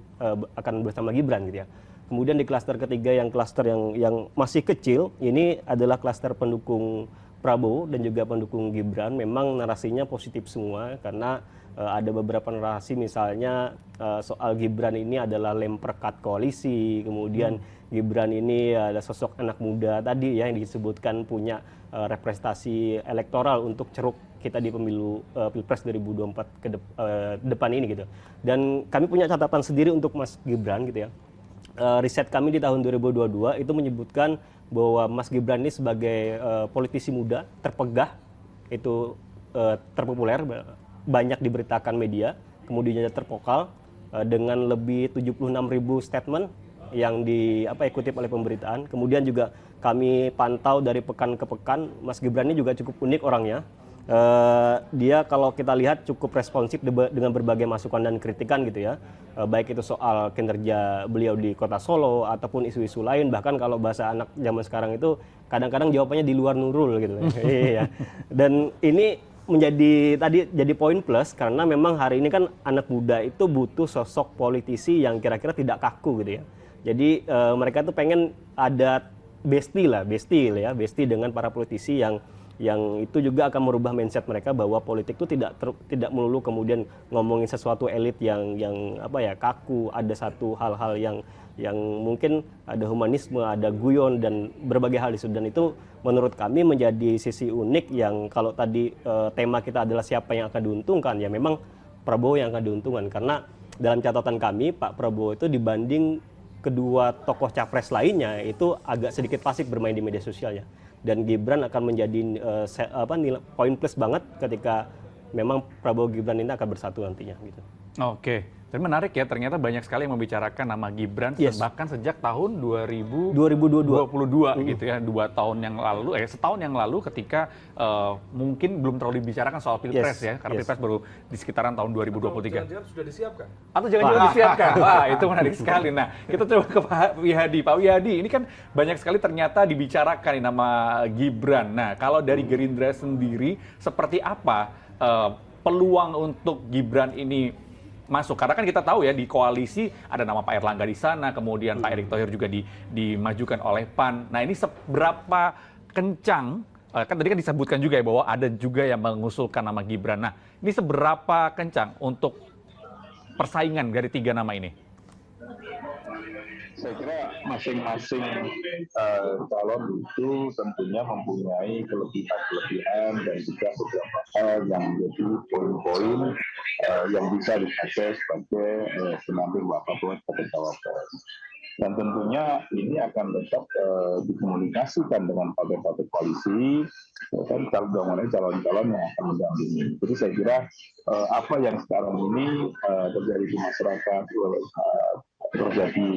akan bersama Gibran gitu ya. Kemudian di klaster ketiga yang klaster yang masih kecil, ini adalah klaster pendukung Prabowo dan juga pendukung Gibran. Memang narasinya positif semua karena ada beberapa narasi misalnya soal Gibran ini adalah lem perekat koalisi, kemudian Gibran ini ada sosok anak muda tadi ya yang disebutkan punya representasi elektoral untuk ceruk kita di pemilu Pilpres 2024 ke depan ini gitu. Dan kami punya catatan sendiri untuk Mas Gibran gitu ya. Riset kami di tahun 2022 itu menyebutkan bahwa Mas Gibran ini sebagai politisi muda terpegah, itu terpopuler, banyak diberitakan media, kemudian tervokal dengan lebih 76.000 statement yang dikutip oleh pemberitaan. Kemudian juga kami pantau dari pekan ke pekan, Mas Gibran ini juga cukup unik orangnya. Dia kalau kita lihat cukup responsif dengan berbagai masukan dan kritikan gitu ya, baik itu soal kinerja beliau di kota Solo ataupun isu-isu lain, bahkan kalau bahasa anak zaman sekarang itu kadang-kadang jawabannya di luar nurul gitu. Iya. Dan ini jadi poin plus karena memang hari ini kan anak muda itu butuh sosok politisi yang kira-kira tidak kaku gitu ya. Jadi mereka tuh pengen ada bestie dengan para politisi yang itu juga akan merubah mindset mereka bahwa politik itu tidak melulu kemudian ngomongin sesuatu elit yang kaku, ada satu hal-hal yang mungkin ada humanisme, ada guyon dan berbagai hal itu, dan itu menurut kami menjadi sisi unik yang kalau tadi tema kita adalah siapa yang akan diuntungkan, ya memang Prabowo yang akan diuntungkan karena dalam catatan kami Pak Prabowo itu dibanding kedua tokoh capres lainnya itu agak sedikit pasif bermain di media sosialnya. Dan Gibran akan menjadi nilai poin plus banget ketika memang Prabowo Gibran ini akan bersatu nantinya gitu. Oke, dan menarik ya, ternyata banyak sekali yang membicarakan nama Gibran bahkan sejak tahun 2022 gitu ya, 2 tahun yang lalu, setahun yang lalu ketika mungkin belum terlalu dibicarakan soal Pilpres ya, karena Pilpres baru di sekitaran tahun 2023. Jangan-jangan sudah disiapkan? Atau jangan-jangan disiapkan? Wah, itu menarik sekali. Nah, kita coba ke Pak Wihadi. Pak Wihadi, ini kan banyak sekali ternyata dibicarakan nama Gibran. Nah, kalau dari Gerindra sendiri, seperti apa peluang untuk Gibran ini masuk? Karena kan kita tahu ya di koalisi ada nama Pak Erlangga di sana, kemudian Pak Erick Thohir juga dimajukan oleh PAN. Nah, ini seberapa kencang, kan tadi kan disebutkan juga ya bahwa ada juga yang mengusulkan nama Gibran. Nah, ini seberapa kencang untuk persaingan dari 3 nama ini? Saya kira masing-masing calon itu tentunya mempunyai kelebihan dan juga beberapa hal yang menjadi poin-poin yang bisa dipakai sebagai pendamping Bapak Prabowo sebagai cawapres. Dan tentunya ini akan tetap dikomunikasikan dengan partai-partai koalisi, dan calon-calon yang akan mendampingi. Jadi saya kira apa yang sekarang ini terjadi di masyarakat terjadi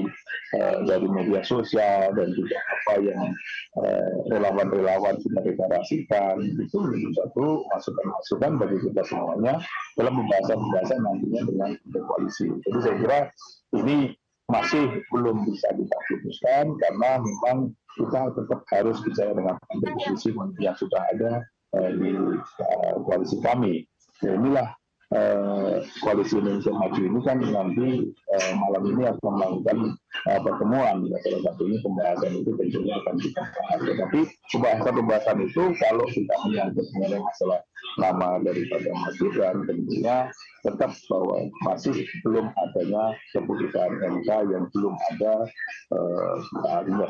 dari media sosial dan juga apa yang relawan-relawan sudah deklarasikan, itu menjadi satu masukan-masukan bagi kita semuanya dalam pembahasan-pembahasan nantinya dengan koalisi. Jadi saya kira ini masih belum bisa kita putuskan karena memang kita tetap harus bicara dengan koalisi yang sudah ada di koalisi kami. Ya, inilah koalisi Indonesia Maju ini kan nanti malam ini akan melakukan pertemuan. Ya, salah satunya pembahasan itu tentunya akan kita bahas. Tapi pembahasan itu kalau kita menyangkut mengenai masalah nama daripada Mas Gibran, tentunya tetap bahwa masih belum adanya keputusan MK yang belum ada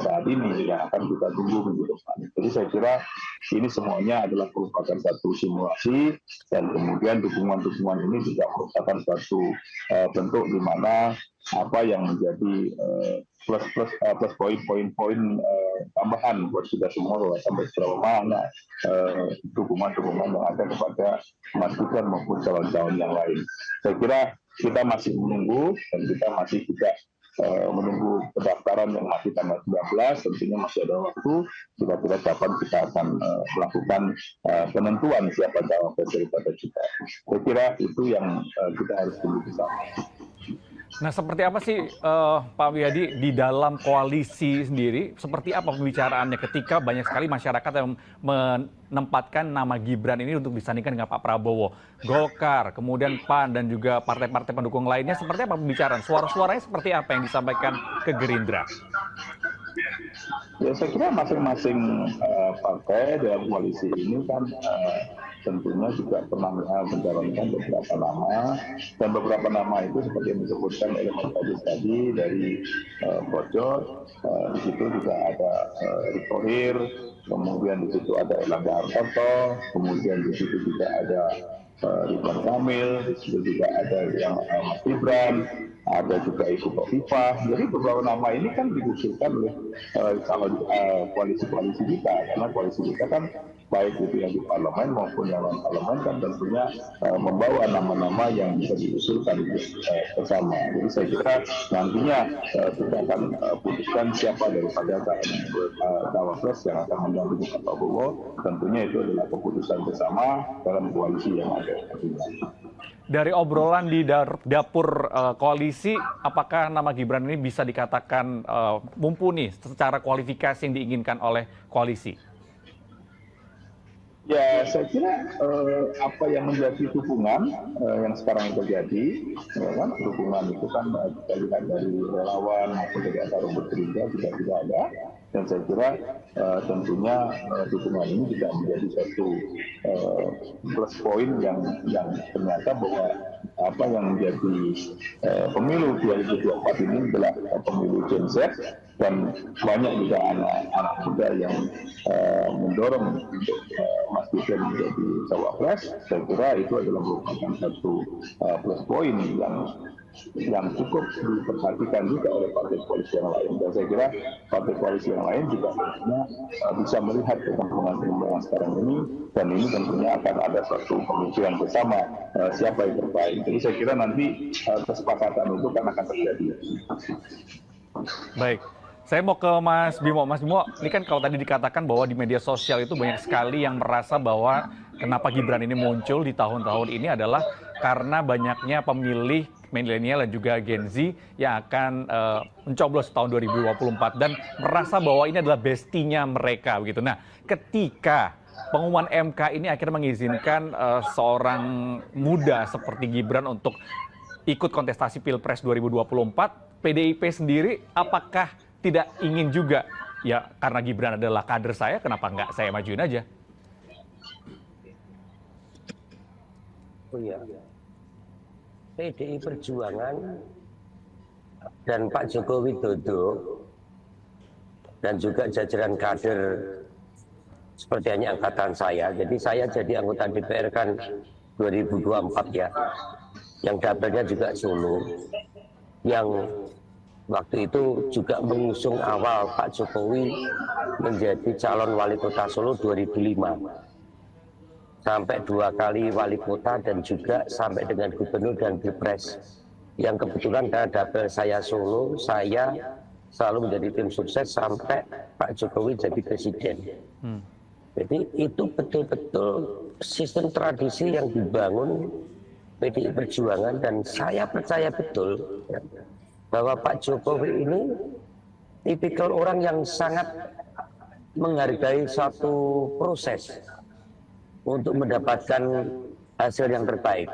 saat ini yang akan kita tunggu minggu depan. Jadi saya kira ini semuanya adalah merupakan satu simulasi dan kemudian dukungan-dukungan ini juga merupakan satu bentuk di mana apa yang menjadi plus poin-poin tambahan buat kita semua bahwa sampai seberapa mana dukungan-dukungan yang ada kepada Mas Gibran maupun calon-calon yang lain. Saya kira kita masih menunggu dan kita masih juga menunggu pendaftaran yang masih tanggal 19, tentunya masih ada waktu. Kira-kira kapan kita akan melakukan penentuan siapa cawapres daripada kita. Saya kira itu yang kita harus tunggu bersama. Nah, seperti apa sih Pak Wihadi di dalam koalisi sendiri, seperti apa pembicaraannya ketika banyak sekali masyarakat yang menempatkan nama Gibran ini untuk disandingkan dengan Pak Prabowo, Golkar, kemudian PAN dan juga partai-partai pendukung lainnya, seperti apa pembicaraan? Suara-suaranya seperti apa yang disampaikan ke Gerindra? Ya, saya kira masing-masing partai dalam koalisi ini kan tentunya juga pernah mencalonkan beberapa nama, dan beberapa nama itu seperti yang disebutkan oleh Mas Fadis tadi dari Bojot, di situ juga ada Erick Thohir, kemudian di situ ada Erlangga Hartarto, kemudian di situ juga ada Ridwan Kamil, di situ juga ada yang Mas Gibran, ada juga Ibu Khofifah. Jadi beberapa nama ini kan diusulkan oleh koalisi-koalisi kita, karena koalisi kita kan baik itu yang di parlemen maupun yang non parlemen kan tentunya membawa nama-nama yang bisa diusulkan bersama. Jadi saya kira nantinya kita akan putuskan siapa daripada cawapres yang akan mendampingi Pak Prabowo. Tentunya itu adalah keputusan bersama dalam koalisi yang ada. Dari obrolan di dapur koalisi, apakah nama Gibran ini bisa dikatakan mumpuni secara kualifikasi yang diinginkan oleh koalisi? Ya, saya kira apa yang menjadi dukungan yang sekarang terjadi, ya kan, dukungan itu kan kita lihat dari relawan maupun dari akar rumput Gerindra juga tidak ada, dan saya kira tentunya dukungan ini juga menjadi satu plus poin yang ternyata bahwa apa yang menjadi pemilu 2024 ini adalah pemilu Gen Z, dan banyak juga anak-anak muda yang mendorong untuk Mas Gibran menjadi cawapres. Saya kira itu adalah merupakan satu plus poin yang cukup diperhatikan juga oleh partai koalisi yang lain. Dan saya kira partai koalisi yang lain juga tentunya bisa melihat perkembangan sekarang ini, dan ini tentunya akan ada suatu pemikiran bersama siapa yang terbaik. Jadi saya kira nanti kesepakatan itu kan akan terjadi. Baik. Saya mau ke Mas Bimo. Mas Bimo, ini kan kalau tadi dikatakan bahwa di media sosial itu banyak sekali yang merasa bahwa kenapa Gibran ini muncul di tahun-tahun ini adalah karena banyaknya pemilih milenial dan juga Gen Z yang akan mencoblos tahun 2024 dan merasa bahwa ini adalah bestinya mereka begitu. Nah, ketika pengumuman MK ini akhirnya mengizinkan seorang muda seperti Gibran untuk ikut kontestasi Pilpres 2024, PDIP sendiri apakah tidak ingin juga, ya karena Gibran adalah kader saya, kenapa nggak saya majuin aja? Oh iya, PDI Perjuangan dan Pak Joko Widodo dan juga jajaran kader seperti hanya angkatan saya. Jadi saya jadi anggota DPR kan 2024 ya, yang dapilnya juga Solo, yang waktu itu juga mengusung awal Pak Jokowi menjadi calon wali kota Solo 2005. Sampai 2 kali wali kota dan juga sampai dengan gubernur dan pilpres yang kebetulan karena dapil saya Solo, saya selalu menjadi tim sukses sampai Pak Jokowi jadi presiden. Jadi itu betul-betul sistem tradisi yang dibangun PDI Perjuangan, dan saya percaya betul ya, bahwa Pak Jokowi ini tipikal orang yang sangat menghargai suatu proses untuk mendapatkan hasil yang terbaik.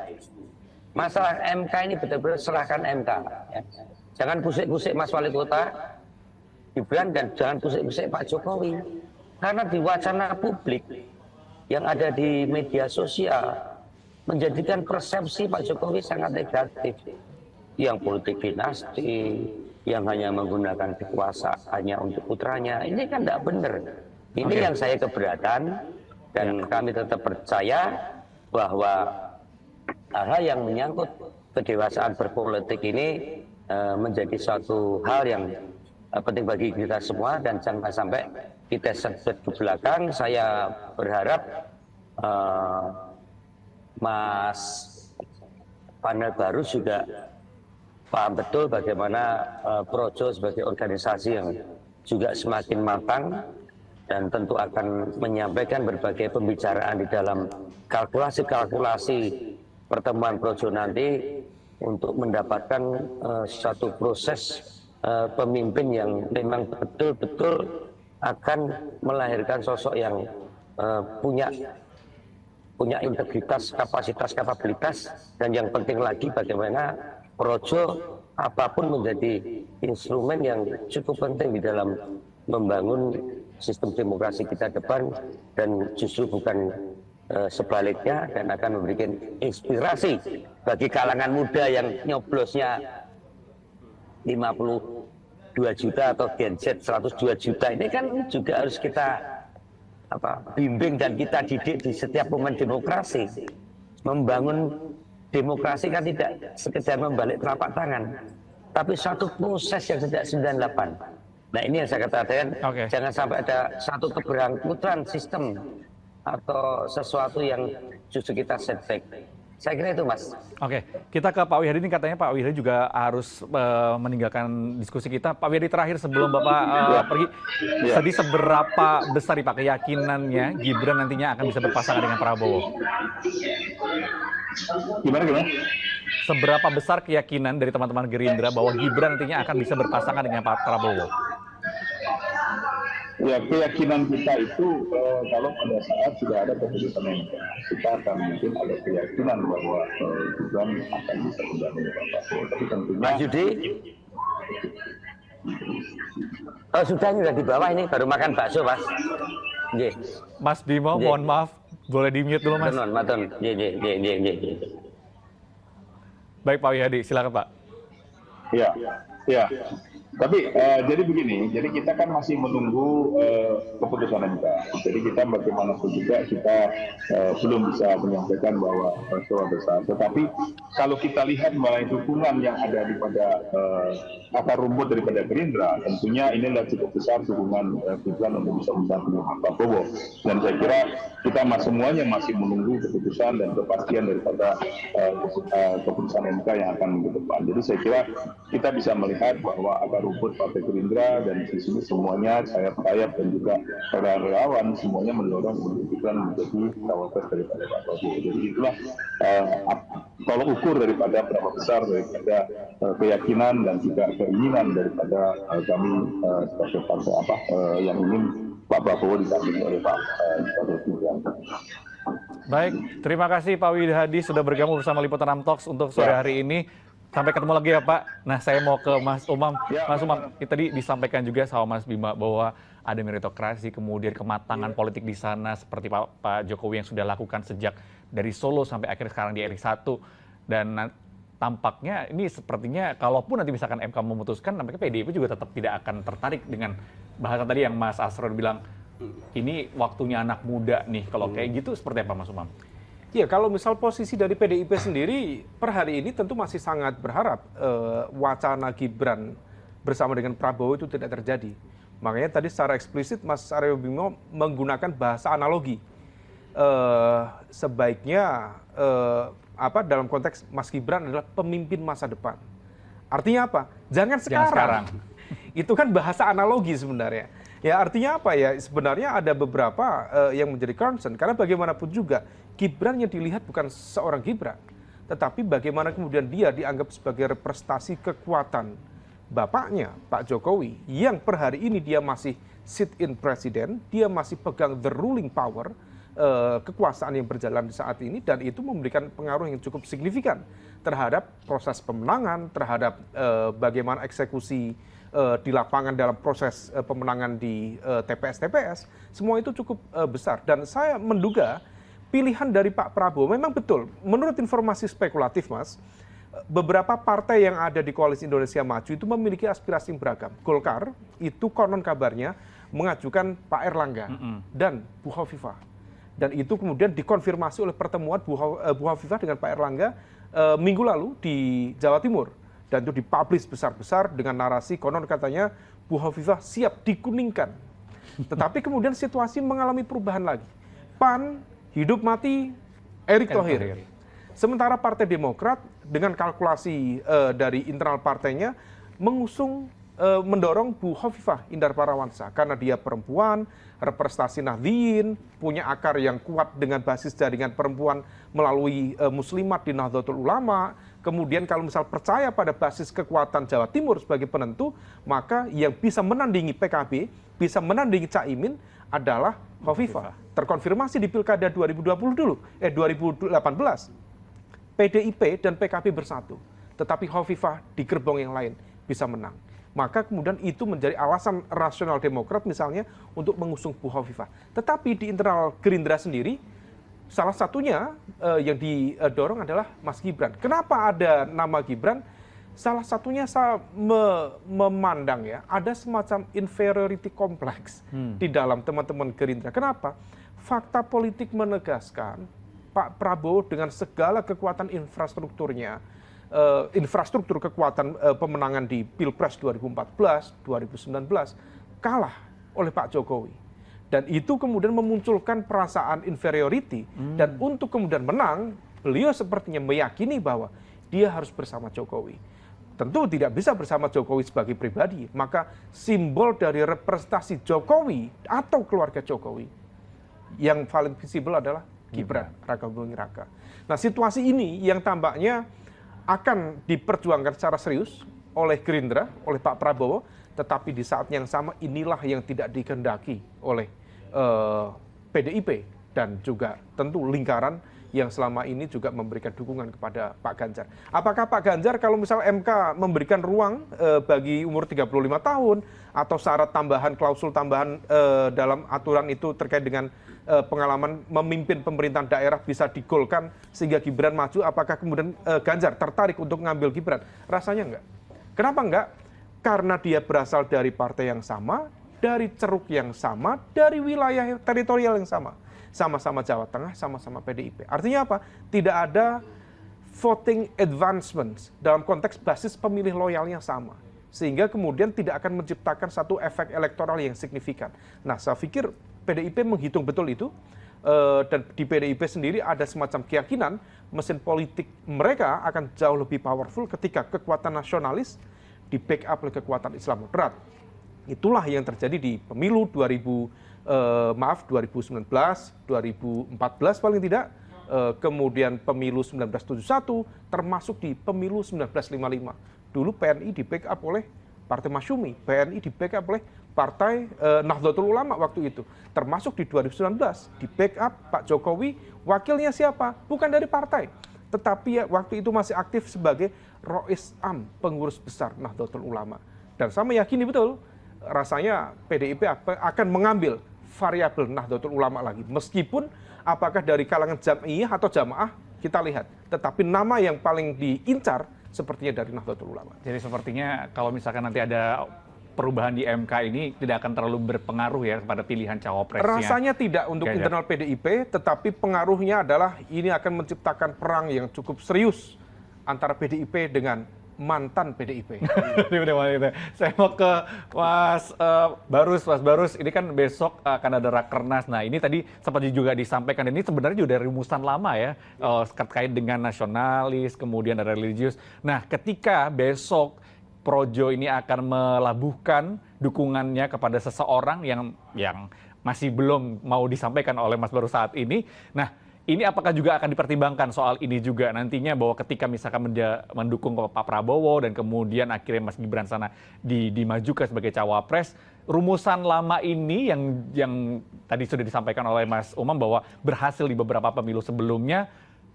Masalah MK ini betul-betul serahkan MK. Ya. Jangan pusing-pusing Mas Wali Kota Gibran, dan jangan pusing-pusing Pak Jokowi. Karena di wacana publik yang ada di media sosial menjadikan persepsi Pak Jokowi sangat negatif. Yang politik dinasti, yang hanya menggunakan kekuasaannya untuk putranya, ini kan tidak benar. Ini yang saya keberatan, dan kami tetap percaya bahwa hal-hal yang menyangkut kedewasaan berpolitik ini menjadi suatu hal yang penting bagi kita semua, dan jangan sampai kita sedot ke belakang. Saya berharap Mas panel baru juga paham betul bagaimana Projo sebagai organisasi yang juga semakin matang, dan tentu akan menyampaikan berbagai pembicaraan di dalam kalkulasi-kalkulasi pertemuan Projo nanti untuk mendapatkan satu proses pemimpin yang memang betul-betul akan melahirkan sosok yang punya integritas, kapasitas, kapabilitas, dan yang penting lagi bagaimana Projo apapun menjadi instrumen yang cukup penting di dalam membangun sistem demokrasi kita depan, dan justru bukan sebaliknya, dan akan memberikan inspirasi bagi kalangan muda yang nyoblosnya 52 juta atau Gen Z 102 juta. Ini kan juga harus kita bimbing dan kita didik di setiap momen demokrasi. Membangun demokrasi kan tidak sekedar membalik telapak tangan, tapi satu proses yang sejak 98. Nah, ini yang saya katakan, jangan sampai ada satu keberangkutan sistem atau sesuatu yang justru kita setback. Saya kira itu, Mas. Oke, kita ke Pak Wihadi. Ini katanya Pak Wihadi juga harus meninggalkan diskusi kita. Pak Wihadi, terakhir sebelum Bapak pergi, jadi seberapa besar nih Pak keyakinannya Gibran nantinya akan bisa berpasangan dengan Prabowo? Gimana? Seberapa besar keyakinan dari teman-teman Gerindra bahwa Gibran nantinya akan bisa berpasangan dengan Pak Prabowo? Ya, keyakinan kita itu kalau pada saat sudah ada keputusan MK, kita akan mungkin ada keyakinan bahwa Gibran akan bisa mendampingi Pak Prabowo. Tapi tentunya Mas Yudi, sudah ini sudah di bawah, ini baru makan bakso, Mas. Nggih. Mas Bimo, mohon maaf, boleh di-mute dulu, Mas. Matur. Nggih. Baik, Pak Wihadi, silakan, Pak. Ya. Tapi jadi begini, jadi kita kan masih menunggu keputusan MK. Jadi kita bagaimanapun juga kita belum bisa menyampaikan bahwa suara besar. Tetapi kalau kita lihat mengenai dukungan yang ada daripada akar rumput daripada Gerindra, tentunya inilah cukup besar dukungan Gibran untuk bisa mendampingi Pak Prabowo. Dan saya kira kita semuanya masih menunggu keputusan dan kepastian daripada keputusan MK yang akan ke depan. Jadi saya kira kita bisa melihat bahwa akar rumput Partai Gerindra dan di sini semuanya sayap-sayap dan juga relawan semuanya mendorong untuk Gibran menjadi cawapres daripada Pak Prabowo. Jadi itulah kalau ukur daripada berapa besar daripada keyakinan dan juga keinginan daripada kami sebagai partai yang ingin Pak Prabowo didampingi oleh Pak Gibran. Baik, terima kasih Pak Wihadi sudah bergabung bersama Liputan 6 Talks untuk sore hari ini. Sampai ketemu lagi ya Pak. Nah, saya mau ke Mas Umam. Mas Umam, tadi disampaikan juga sama Mas Bima bahwa ada meritokrasi, kemudian kematangan politik di sana seperti Pak Jokowi yang sudah lakukan sejak dari Solo sampai akhirnya sekarang di RI 1. Dan tampaknya ini sepertinya kalaupun nanti misalkan MK memutuskan, nampaknya PDIP juga tetap tidak akan tertarik dengan bahasan tadi yang Mas Asrul bilang, ini waktunya anak muda nih. Kalau kayak gitu seperti apa Mas Umam? Ya, kalau misal posisi dari PDIP sendiri per hari ini tentu masih sangat berharap wacana Gibran bersama dengan Prabowo itu tidak terjadi. Makanya tadi secara eksplisit Mas Aryo Bimo menggunakan bahasa analogi. Sebaiknya dalam konteks Mas Gibran adalah pemimpin masa depan. Artinya apa? Jangan sekarang. Itu kan bahasa analogi sebenarnya. Ya artinya apa ya? Sebenarnya ada beberapa yang menjadi concern. Karena bagaimanapun juga Gibran yang dilihat bukan seorang Gibran. Tetapi bagaimana kemudian dia dianggap sebagai representasi kekuatan bapaknya, Pak Jokowi. Yang per hari ini dia masih sit-in presiden, dia masih pegang the ruling power, kekuasaan yang berjalan saat ini, dan itu memberikan pengaruh yang cukup signifikan terhadap proses pemenangan, terhadap bagaimana eksekusi di lapangan dalam proses pemenangan di TPS-TPS, semua itu cukup besar. Dan saya menduga pilihan dari Pak Prabowo memang betul, menurut informasi spekulatif Mas, beberapa partai yang ada di Koalisi Indonesia Maju itu memiliki aspirasi yang beragam. Golkar itu konon kabarnya mengajukan Pak Erlangga dan Bu Hovifah. Dan itu kemudian dikonfirmasi oleh pertemuan Bu Hovifah dengan Pak Erlangga minggu lalu di Jawa Timur. Dan itu dipublish besar-besar dengan narasi konon katanya Bu Hovifah siap dikuningkan. Tetapi kemudian situasi mengalami perubahan lagi. PAN, hidup mati, Erick Thohir. Sementara Partai Demokrat dengan kalkulasi dari internal partainya mengusung mendorong Bu Hovifah Indar Parawansa karena dia perempuan, representasi Nahdliyin, punya akar yang kuat dengan basis jaringan perempuan melalui Muslimat di Nahdlatul Ulama. Kemudian kalau misal percaya pada basis kekuatan Jawa Timur sebagai penentu, maka yang bisa menandingi PKB, bisa menandingi Caimin adalah Hovifah. Terkonfirmasi di Pilkada 2018. PDIP dan PKB bersatu, tetapi Hovifah di gerbong yang lain bisa menang. Maka kemudian itu menjadi alasan rasional Demokrat misalnya untuk mengusung Bu Hovifah. Tetapi di internal Gerindra sendiri, salah satunya yang didorong adalah Mas Gibran. Kenapa ada nama Gibran? Salah satunya saya memandang ya, ada semacam inferiority complex di dalam teman-teman Gerindra. Kenapa? Fakta politik menegaskan Pak Prabowo dengan segala kekuatan infrastrukturnya, infrastruktur kekuatan pemenangan di Pilpres 2014, 2019 kalah oleh Pak Jokowi. Dan itu kemudian memunculkan perasaan inferiority. Dan untuk kemudian menang, beliau sepertinya meyakini bahwa dia harus bersama Jokowi. Tentu tidak bisa bersama Jokowi sebagai pribadi. Maka simbol dari representasi Jokowi atau keluarga Jokowi yang paling visible adalah Gibran Raka Buming Raka. Nah situasi ini yang tampaknya akan diperjuangkan secara serius oleh Gerindra, oleh Pak Prabowo, tetapi di saat yang sama inilah yang tidak dikehendaki oleh PDIP dan juga tentu lingkaran yang selama ini juga memberikan dukungan kepada Pak Ganjar. Apakah Pak Ganjar kalau misal MK memberikan ruang bagi umur 35 tahun atau syarat tambahan, klausul tambahan dalam aturan itu terkait dengan pengalaman memimpin pemerintahan daerah bisa digolkan sehingga Gibran maju, apakah kemudian Ganjar tertarik untuk ngambil Gibran? Rasanya enggak. Kenapa enggak? Karena dia berasal dari partai yang sama, dari ceruk yang sama, dari wilayah teritorial yang sama. Sama-sama Jawa Tengah, sama-sama PDIP. Artinya apa? Tidak ada voting advancements dalam konteks basis pemilih loyalnya sama. Sehingga kemudian tidak akan menciptakan satu efek elektoral yang signifikan. Nah, saya pikir PDIP menghitung betul itu, dan di PDIP sendiri ada semacam keyakinan mesin politik mereka akan jauh lebih powerful ketika kekuatan nasionalis di backup oleh kekuatan Islam moderat. Itulah yang terjadi di pemilu 2019, 2014 paling tidak, kemudian pemilu 1971, termasuk di pemilu 1955. Dulu PNI di backup oleh Partai Masyumi, PNI di backup oleh Partai Nahdlatul Ulama waktu itu. Termasuk di 2019, di backup Pak Jokowi, wakilnya siapa? Bukan dari partai, tetapi ya, waktu itu masih aktif sebagai Rois Am, pengurus besar Nahdlatul Ulama. Dan saya meyakini betul, rasanya PDIP akan mengambil variabel Nahdlatul Ulama lagi. Meskipun apakah dari kalangan Jam'iyah atau Jamaah, kita lihat. Tetapi nama yang paling diincar sepertinya dari Nahdlatul Ulama. Jadi sepertinya kalau misalkan nanti ada perubahan di MK ini tidak akan terlalu berpengaruh ya pada pilihan cawapresnya. Rasanya tidak untuk Ganjar. internal PDIP, tetapi pengaruhnya adalah ini akan menciptakan perang yang cukup serius antara PDIP dengan mantan PDIP. Saya mau ke Mas Barus. Ini kan besok akan ada Rakernas. Nah, ini tadi sempat juga disampaikan, ini sebenarnya juga dari rumusan lama ya, terkait dengan nasionalis, kemudian ada religius. Nah, ketika besok Projo ini akan melabuhkan dukungannya kepada seseorang yang masih belum mau disampaikan oleh Mas Barus saat ini. Nah, ini apakah juga akan dipertimbangkan soal ini juga nantinya, bahwa ketika misalkan mendukung Pak Prabowo dan kemudian akhirnya Mas Gibran sana dimajukan sebagai cawapres, rumusan lama ini yang tadi sudah disampaikan oleh Mas Umam bahwa berhasil di beberapa pemilu sebelumnya,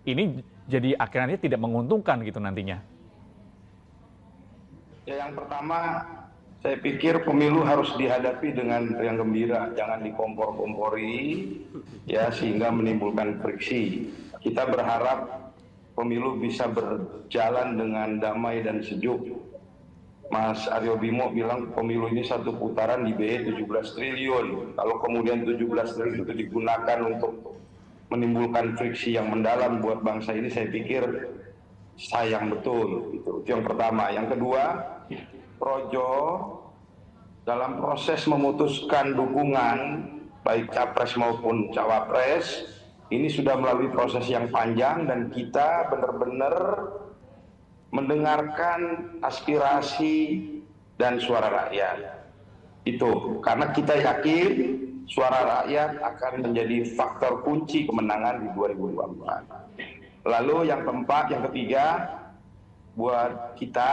ini jadi akhirnya tidak menguntungkan gitu nantinya. Ya, yang pertama, saya pikir pemilu harus dihadapi dengan yang gembira, jangan dikompor-kompori, ya, sehingga menimbulkan friksi. Kita berharap pemilu bisa berjalan dengan damai dan sejuk. Mas Aryo Bimo bilang pemilu ini satu putaran di BE 17 triliun. Kalau kemudian 17 triliun itu digunakan untuk menimbulkan friksi yang mendalam buat bangsa ini, saya pikir sayang betul. Itu yang pertama. Yang kedua, Projo dalam proses memutuskan dukungan baik capres maupun cawapres ini sudah melalui proses yang panjang, dan kita benar-benar mendengarkan aspirasi dan suara rakyat. Itu karena kita yakin suara rakyat akan menjadi faktor kunci kemenangan di 2024. Lalu yang ketiga, buat kita,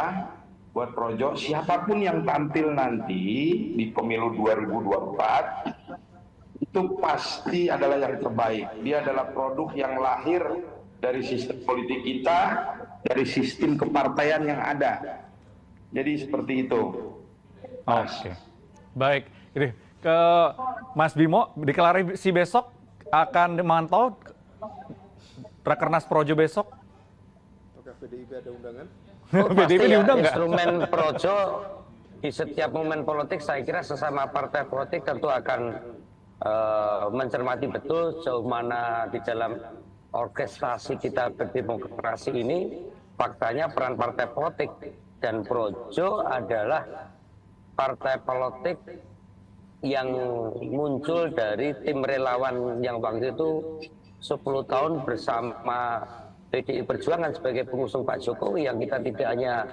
buat Projo, siapapun yang tampil nanti di pemilu 2024 itu pasti adalah yang terbaik. Dia adalah produk yang lahir dari sistem politik kita, dari sistem kepartaian yang ada. Jadi seperti itu. Oke. Baik, ini ke Mas Bimo, deklarasi besok akan memantau Rakernas Projo besok. Apakah PDIP ada undangan? PDIP diundang nggak? Instrumen Projo di setiap momen politik, saya kira sesama partai politik tentu akan mencermati betul sejauh mana di dalam orkestrasi kita berdemokrasi ini faktanya peran partai politik, dan Projo adalah partai politik yang muncul dari tim relawan yang waktu itu 10 tahun bersama PDI Perjuangan sebagai pengusung Pak Jokowi, yang kita tidak hanya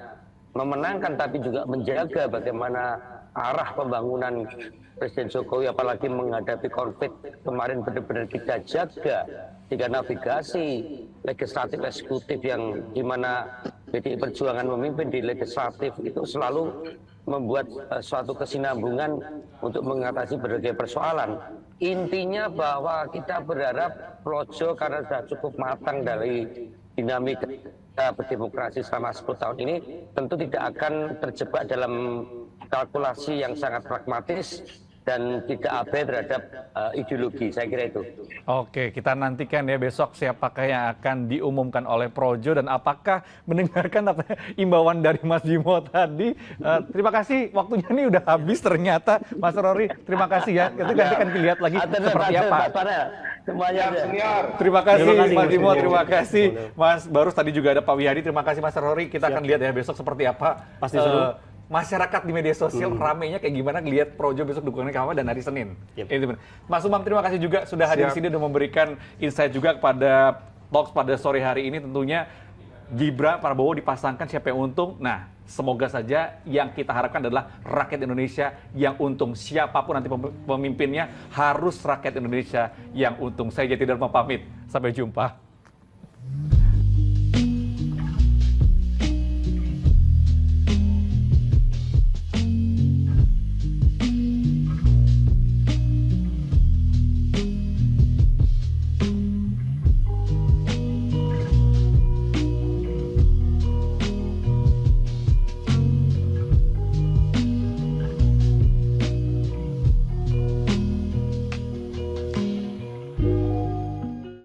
memenangkan tapi juga menjaga bagaimana arah pembangunan Presiden Jokowi, apalagi menghadapi konflik kemarin benar-benar kita jaga tiga navigasi legislatif eksekutif, yang dimana PDI Perjuangan memimpin di legislatif itu selalu membuat suatu kesinambungan untuk mengatasi berbagai persoalan. Intinya bahwa kita berharap Projo karena sudah cukup matang dari dinamika berdemokrasi selama 10 tahun ini, tentu tidak akan terjebak dalam kalkulasi yang sangat pragmatis dan tidak abai terhadap ideologi, saya kira itu. Oke, kita nantikan ya besok siapakah yang akan diumumkan oleh Projo dan apakah mendengarkan imbauan dari Mas Bimo tadi. Terima kasih, waktunya ini udah habis ternyata, Mas Rory. Terima kasih ya. Kita nanti akan lihat lagi seperti apa. Terima kasih Mas Bimo, terima kasih Mas Barus, tadi juga ada Pak Wihadi. Terima kasih Mas Rory. Kita akan lihat ya besok seperti apa. Pasti seru. Masyarakat di media sosial ramenya kayak gimana ngelihat Projo besok dukungannya kapan dan hari Senin. Mas Umam, terima kasih juga sudah hadir di sini dan memberikan insight juga kepada Talks pada sore hari ini. Tentunya Gibran, Prabowo dipasangkan, siapa yang untung? Nah, semoga saja yang kita harapkan adalah rakyat Indonesia yang untung. Siapapun nanti pemimpinnya harus rakyat Indonesia yang untung. Saya Jati Dharma pamit. Sampai jumpa.